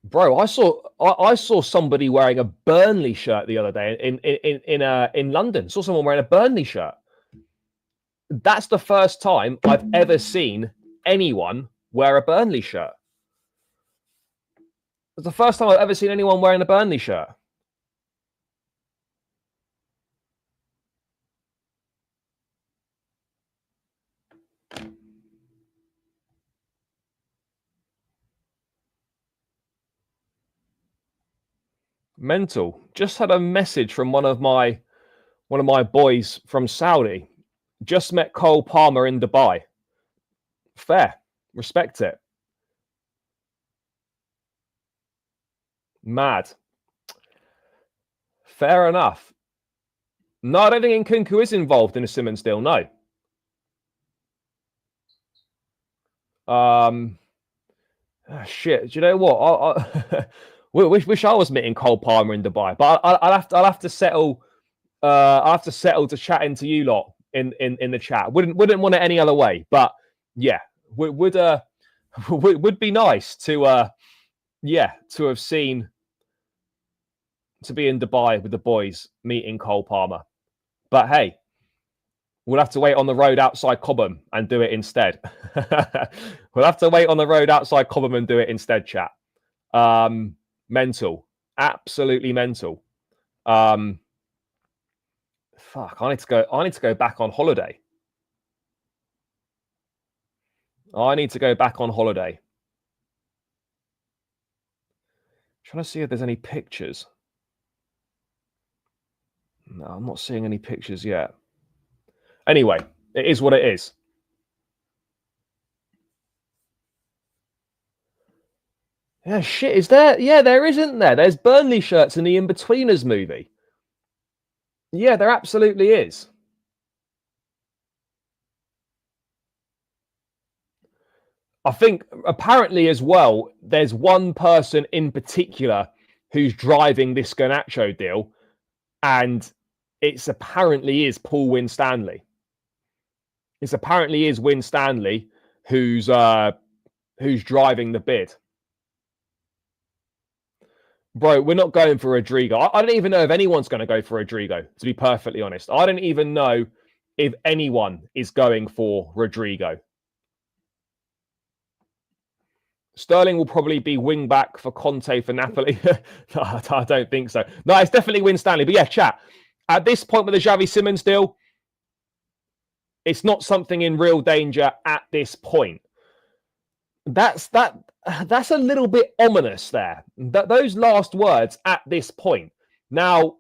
Bro, I saw somebody wearing a Burnley shirt the other day in London. Saw someone wearing a Burnley shirt. That's the first time I've ever seen anyone wear a Burnley shirt. It's the first time I've ever seen anyone wearing a Burnley shirt. Mental. Just had a message from one of my boys from Saudi. Just met Cole Palmer in Dubai. Fair. Respect it. Mad. Fair enough. No, I don't think Nkunku is involved in a Simons deal. No. Shit. Do you know what? I wish I was meeting Cole Palmer in Dubai, but I'll have to settle. I'll have to settle to chatting to you lot in the chat. Wouldn't want it any other way. But yeah, would be nice to to have seen, to be in Dubai with the boys meeting Cole Palmer. But hey, we'll have to wait on the road outside Cobham and do it instead. We'll have to wait on the road outside Cobham and do it instead, chat. Mental. Absolutely mental. Fuck, I need to go back on holiday. I need to go back on holiday. Trying to see if there's any pictures. No, I'm not seeing any pictures yet. Anyway, it is what it is. Yeah, shit, is there? Yeah, there isn't there. There's Burnley shirts in the In-Betweeners movie. Yeah, there absolutely is. I think apparently as well, there's one person in particular who's driving this Garnacho deal, and it's apparently is Paul Winstanley. It's apparently is Winstanley who's driving the bid. Bro, we're not going for Rodrigo. I don't even know if anyone's going to go for Rodrigo, to be perfectly honest. I don't even know if anyone is going for Rodrigo. Sterling will probably be wing back for Conte for Napoli. No, I don't think so. No, it's definitely Winstanley. But yeah, chat. At this point with the Xavi Simons deal, it's not something in real danger at this point. That's a little bit ominous there. Those last words at this point. Now,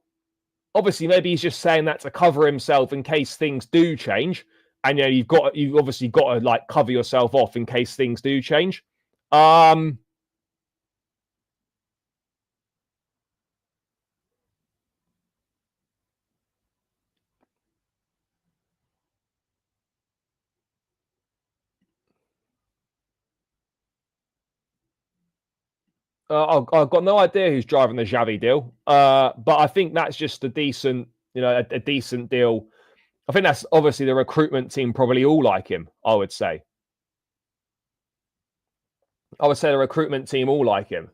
obviously, maybe he's just saying that to cover himself in case things do change. And you've obviously got to like cover yourself off in case things do change. I've got no idea who's driving the Xavi deal, but I think that's just a decent, a decent deal. I think that's obviously the recruitment team probably all like him. I would say the recruitment team all like him.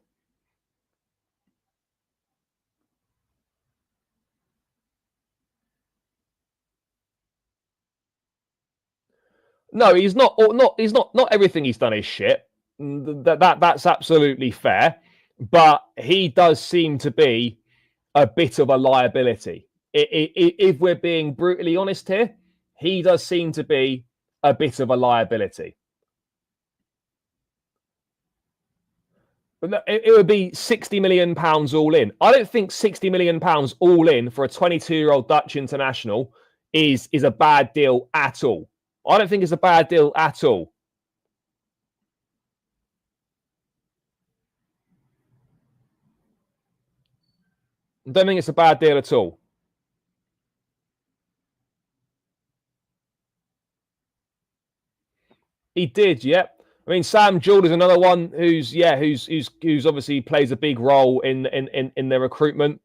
No, he's not. He's not. Not everything he's done is shit. That's absolutely fair. But he does seem to be a bit of a liability. If we're being brutally honest here, he does seem to be a bit of a liability. It would be £60 million all in. I don't think £60 million all in for a 22-year-old Dutch international is a bad deal at all. I don't think it's a bad deal at all. I don't think it's a bad deal at all. He did, yep. I mean, Sam Jewell is another one who's obviously plays a big role in their recruitment.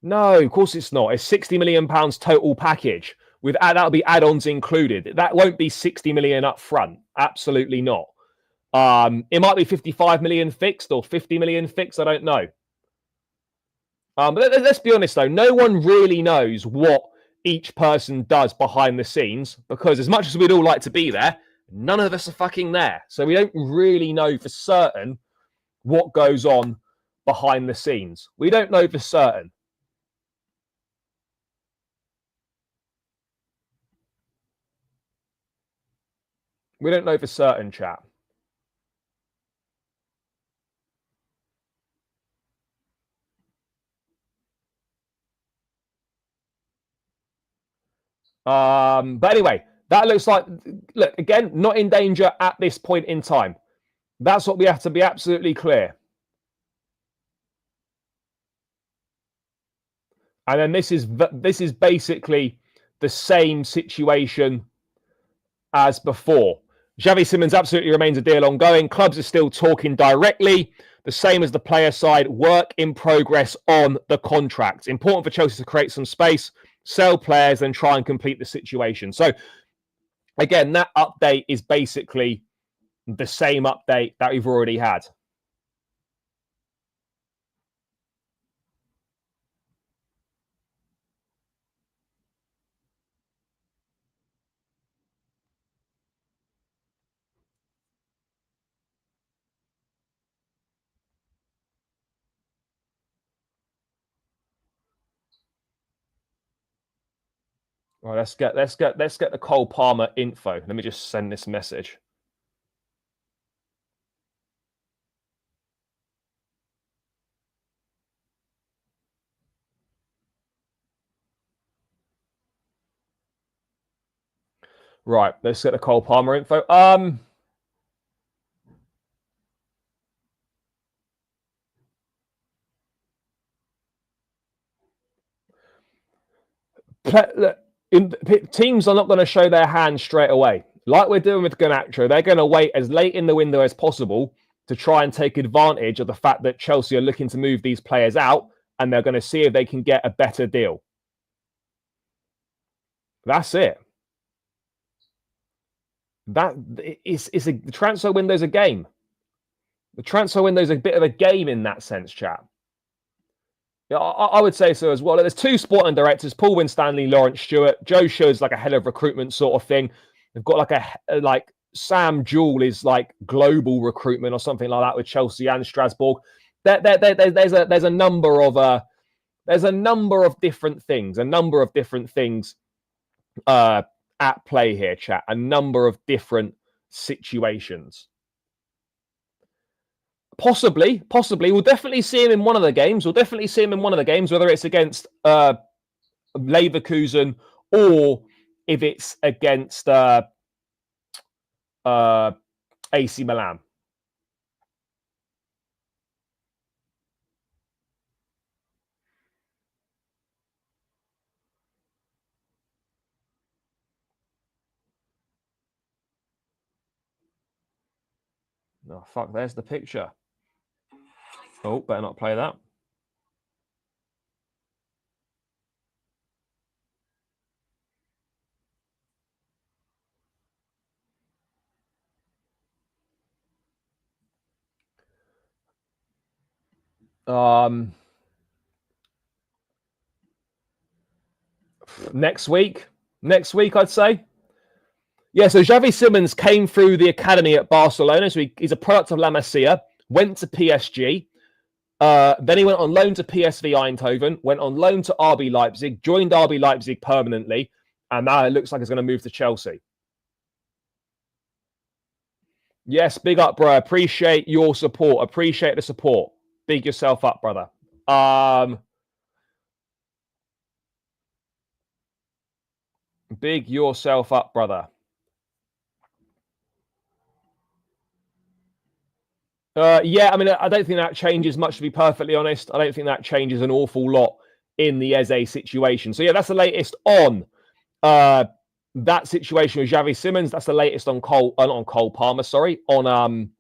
No, of course it's not. It's £60 million total package. With that'll be add-ons included. That won't be 60 million up front. Absolutely not. It might be 55 million fixed or 50 million fixed. I don't know. But let's be honest though, no one really knows what each person does behind the scenes, because as much as we'd all like to be there, none of us are fucking there. So we don't really know for certain what goes on behind the scenes. We don't know for certain. We don't know for certain, chat. But anyway, that looks like, look, again, not in danger at this point in time. That's what we have to be absolutely clear. And then this is basically the same situation as before. Xavi Simons absolutely remains a deal ongoing. Clubs are still talking directly. The same as the player side. Work in progress on the contracts. Important for Chelsea to create some space, sell players, and try and complete the situation. So, again, that update is basically the same update that we've already had. Right, let's get the Cole Palmer info. Let me just send this message. Right, let's get the Cole Palmer info. Teams are not going to show their hand straight away. Like we're doing with Garnacho, they're going to wait as late in the window as possible to try and take advantage of the fact that Chelsea are looking to move these players out, and they're going to see if they can get a better deal. That's it. The transfer window's a game. The transfer window's a bit of a game in that sense, chat. Yeah, I would say so as well. There's two sporting directors, Paul Winstanley, Lawrence Stewart. Joe Schur's like a head of recruitment sort of thing. They've got like Sam Jewell is like global recruitment or something like that with Chelsea and Strasbourg. There's a number of different things, at play here, chat. A number of different situations. Possibly. We'll definitely see him in one of the games. Whether it's against Leverkusen or if it's against AC Milan. Oh, fuck, there's the picture. Oh, better not play that. Next week, I'd say. Yeah, so Xavi Simons came through the academy at Barcelona. So he's a product of La Masia, went to PSG. Then he went on loan to PSV Eindhoven, went on loan to RB Leipzig, joined RB Leipzig permanently, and now it looks like he's going to move to Chelsea. Yes, big up, bro. Appreciate your support. Appreciate the support. Big yourself up, brother. Big yourself up, brother. Yeah, I mean, I don't think that changes much, to be perfectly honest. I don't think that changes an awful lot in the Eze situation. So, yeah, that's the latest on that situation with Xavi Simons. That's the latest on Cole Palmer, on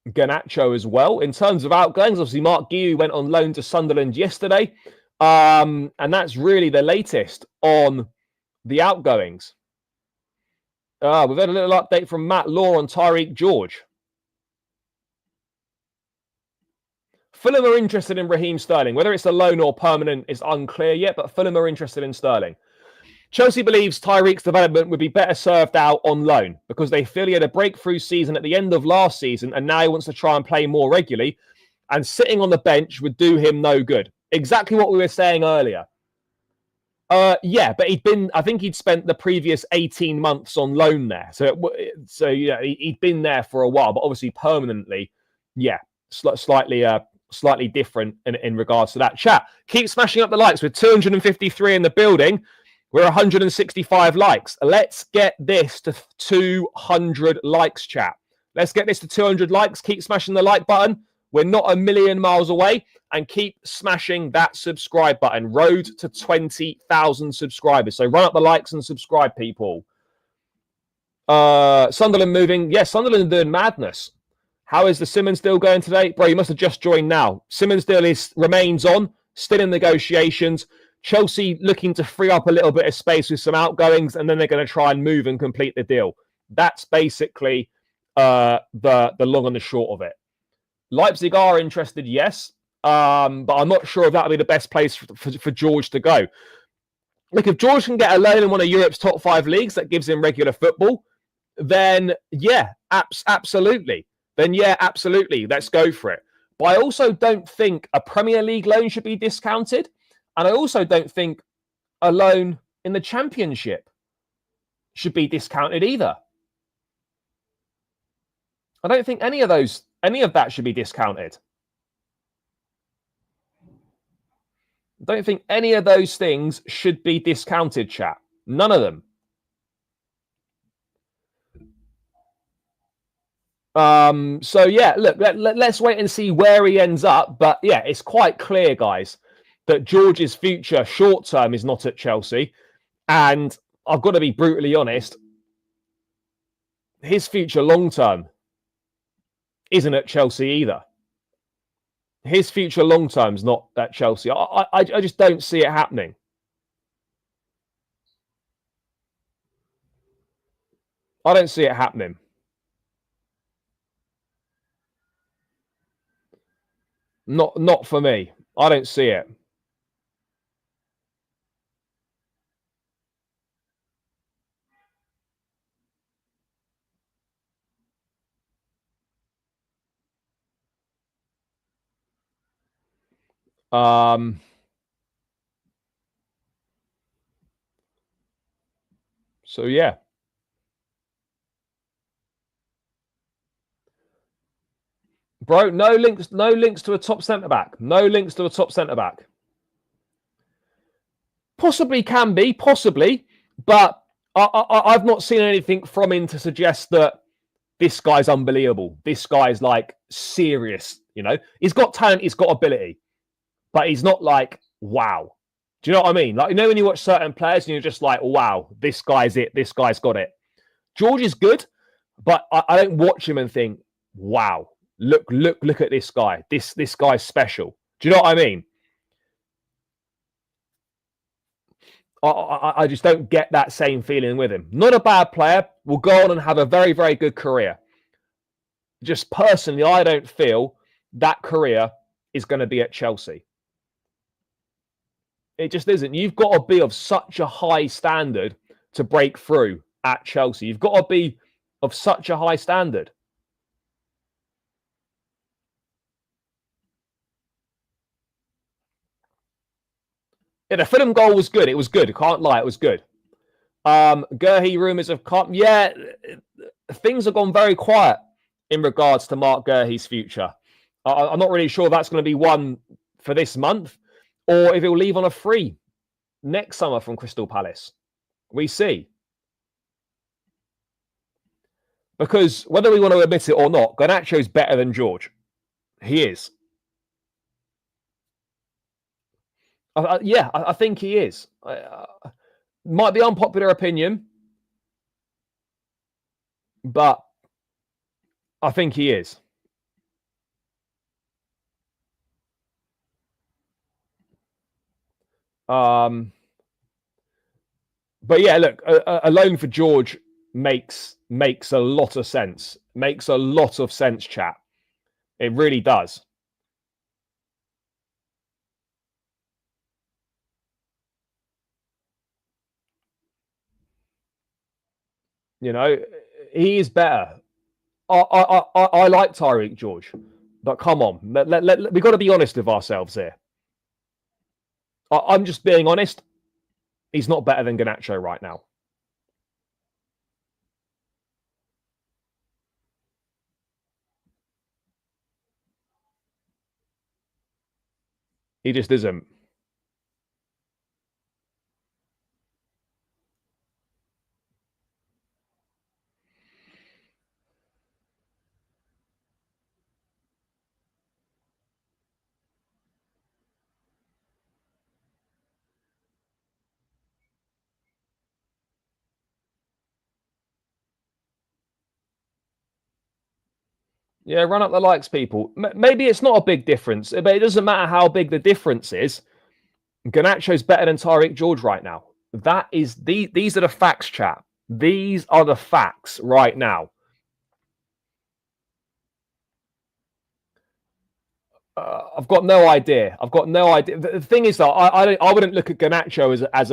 Garnacho as well. In terms of outgoings, obviously, Mark Guiu went on loan to Sunderland yesterday. And that's really the latest on the outgoings. We've had a little update from Matt Law on Tyreek George. Fulham are interested in Raheem Sterling. Whether it's a loan or permanent is unclear yet, but Fulham are interested in Sterling. Chelsea believes Tyreek's development would be better served out on loan because they feel he had a breakthrough season at the end of last season and now he wants to try and play more regularly, and sitting on the bench would do him no good. Exactly what we were saying earlier. Yeah, but I think he'd spent the previous 18 months on loan there. So yeah, he'd been there for a while, but obviously permanently, yeah, slightly different in regards to that. Chat, keep smashing up the likes. With 253 in the building. We're 165 likes. Let's get this to 200 likes, chat. Let's get this to 200 likes. Keep smashing the like button. We're not a million miles away. And keep smashing that subscribe button. Road to 20,000 subscribers. So run up the likes and subscribe, people. Sunderland moving. Yes, Sunderland doing madness. How is the Simons deal going today? Bro, you must have just joined now. Simons deal remains on. Still in negotiations. Chelsea looking to free up a little bit of space with some outgoings, and then they're going to try and move and complete the deal. That's basically the long and the short of it. Leipzig are interested, yes, but I'm not sure if that would be the best place for George to go. Look, if George can get a loan in one of Europe's top 5 leagues that gives him regular football, then yeah, absolutely. Let's go for it. But I also don't think a Premier League loan should be discounted. And I also don't think a loan in the Championship should be discounted either. I don't think any of that should be discounted. I don't think any of those things should be discounted, chat. None of them. So yeah, look, let's wait and see where he ends up. But yeah, it's quite clear, guys, that George's future short term is not at Chelsea. And I've got to be brutally honest, his future long term isn't at Chelsea either. His future long term is not at Chelsea. I just don't see it happening. I don't see it happening. Not for me. I don't see it. So yeah. Bro, no links to a top centre-back. No links to a top centre-back. Possibly can be, possibly, but I've not seen anything from him to suggest that this guy's unbelievable. This guy's like serious, you know. He's got talent, he's got ability, but he's not like, wow. Do you know what I mean? Like, you know, when you watch certain players and you're just like, wow, this guy's it. This guy's got it. George is good, but I don't watch him and think, wow. Look at this guy. This guy's special. Do you know what I mean? I just don't get that same feeling with him. Not a bad player. Will go on and have a very, very good career. Just personally, I don't feel that career is going to be at Chelsea. It just isn't. You've got to be of such a high standard to break through at Chelsea. You've got to be of such a high standard. Yeah, the Fulham goal was good. It was good. I can't lie. It was good. Guehi rumours have come. Yeah, things have gone very quiet in regards to Mark Guehi's future. I'm not really sure if that's going to be one for this month or if he'll leave on a free next summer from Crystal Palace. We see. Because whether we want to admit it or not, Garnacho's better than George. He is. I think he is. Might be unpopular opinion, but I think he is. But yeah, look, a loan for George makes a lot of sense. Makes a lot of sense, chat. It really does. You know, he is better. I like Tyreek George, but come on, we've got to be honest with ourselves here. I'm just being honest. He's not better than Garnacho right now. He just isn't. Yeah, run up the likes, people. Maybe it's not a big difference, but it doesn't matter how big the difference is. Garnacho's better than Tyreek George right now. That is these are the facts, chat. These are the facts right now. I've got no idea. The thing is, though, I wouldn't look at Garnacho as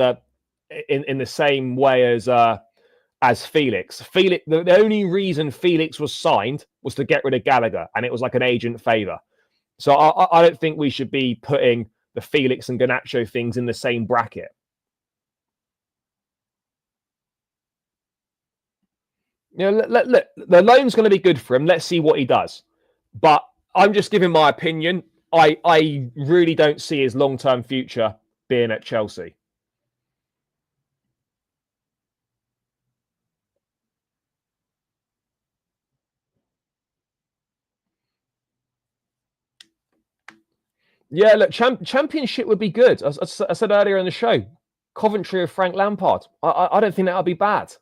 in the same way as Felix. The only reason Felix was signed was to get rid of Gallagher, and it was like an agent favour. So I don't think we should be putting the Felix and Garnacho things in the same bracket. You know, look, the loan's going to be good for him. Let's see what he does. But I'm just giving my opinion. I really don't see his long-term future being at Chelsea. Yeah, look, Championship would be good. I said earlier in the show, Coventry of Frank Lampard. I don't think that would be bad.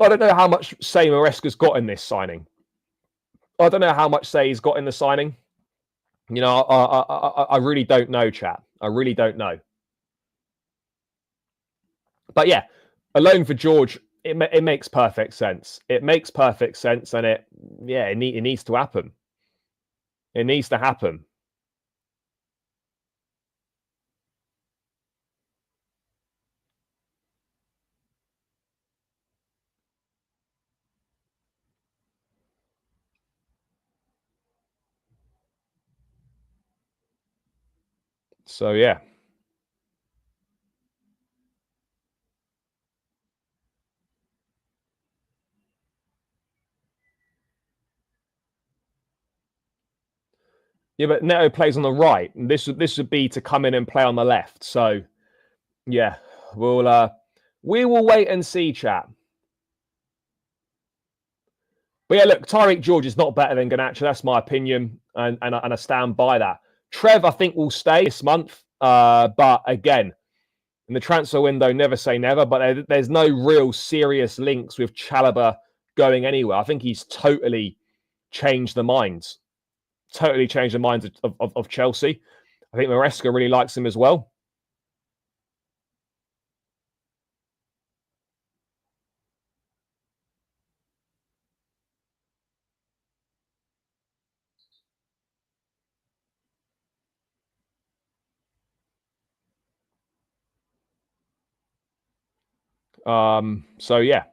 I don't know how much say Maresca's got in this signing. I don't know how much say he's got in the signing. You know, I really don't know, chat. I really don't know. But yeah, a loan for George, it makes perfect sense. It makes perfect sense, and it needs to happen. It needs to happen. So yeah. Yeah, but Neto plays on the right. This would be to come in and play on the left. So yeah, we will wait and see, chat. But yeah, look, Tyreek George is not better than Garnacho. That's my opinion, and I stand by that. Trev, I think, will stay this month. But again, in the transfer window, never say never, but there's no real serious links with Chalobah going anywhere. I think he's totally changed the minds. Totally changed the minds of Chelsea. I think Maresca really likes him as well. So yeah.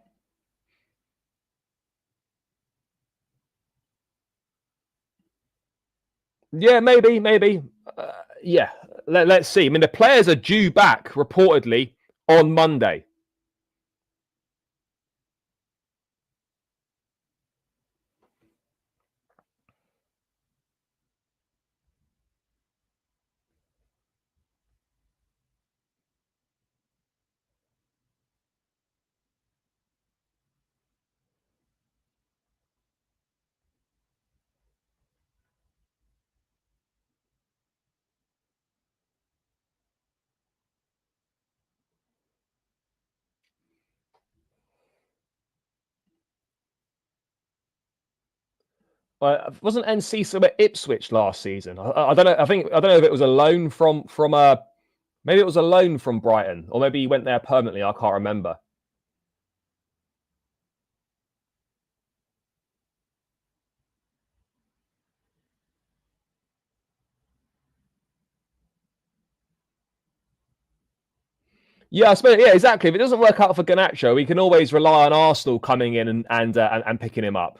Yeah, maybe. Yeah, let's see. I mean, the players are due back reportedly on Monday. Wasn't Enciso at Ipswich last season? I don't know. I don't know if it was a loan from maybe it was a loan from Brighton, or maybe he went there permanently. I can't remember. Yeah, I suppose. Yeah, exactly. If it doesn't work out for Garnacho, we can always rely on Arsenal coming in and picking him up.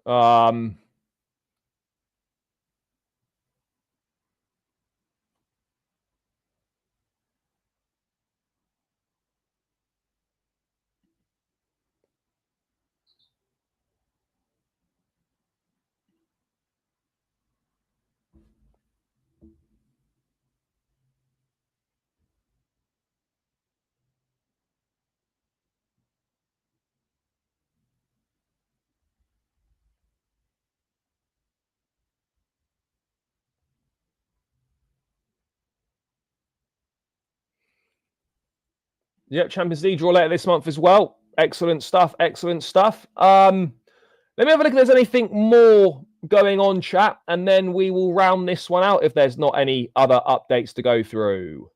Um, yeah, Champions League draw later this month as well. Excellent stuff. Excellent stuff. Let me have a look if there's anything more going on, chat, and then we will round this one out if there's not any other updates to go through.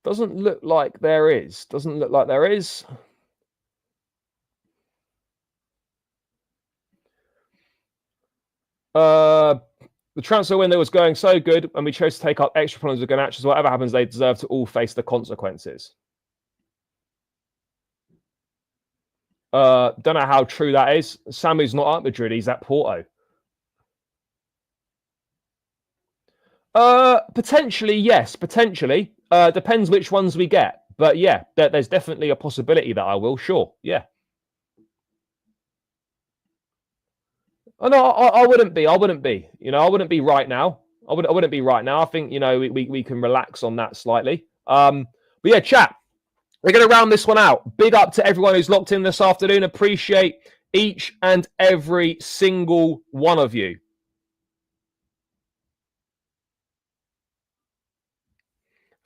Doesn't look like there is. Doesn't look like there is. The transfer window was going so good, and we chose to take up extra problems with Garnacho. So whatever happens, they deserve to all face the consequences. Don't know how true that is. Samu's not at Madrid; he's at Porto. Potentially, yes. Potentially, depends which ones we get. But yeah, there's definitely a possibility that I will. Sure, yeah. Oh no, I wouldn't be. I wouldn't be. You know, I wouldn't be right now. I wouldn't be right now. I think we can relax on that slightly. But yeah, chat. We're going to round this one out. Big up to everyone who's locked in this afternoon. Appreciate each and every single one of you.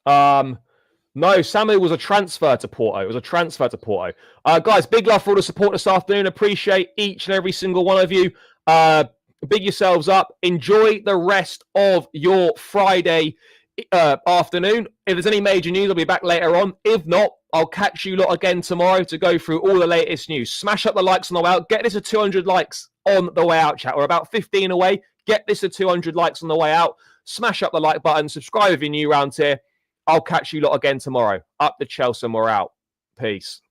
No, Samu was a transfer to Porto. It was a transfer to Porto. Guys, big love for all the support this afternoon. Appreciate each and every single one of you. Big yourselves up. Enjoy the rest of your Friday afternoon. If there's any major news, I'll be back later on. If not, I'll catch you lot again tomorrow to go through all the latest news. Smash up the likes on the way out. Get this to 200 likes on the way out, chat. We're about 15 away. Get this to 200 likes on the way out. Smash up the like button. Subscribe if you're new around here. I'll catch you lot again tomorrow. Up the Chelsea, and we're out. Peace.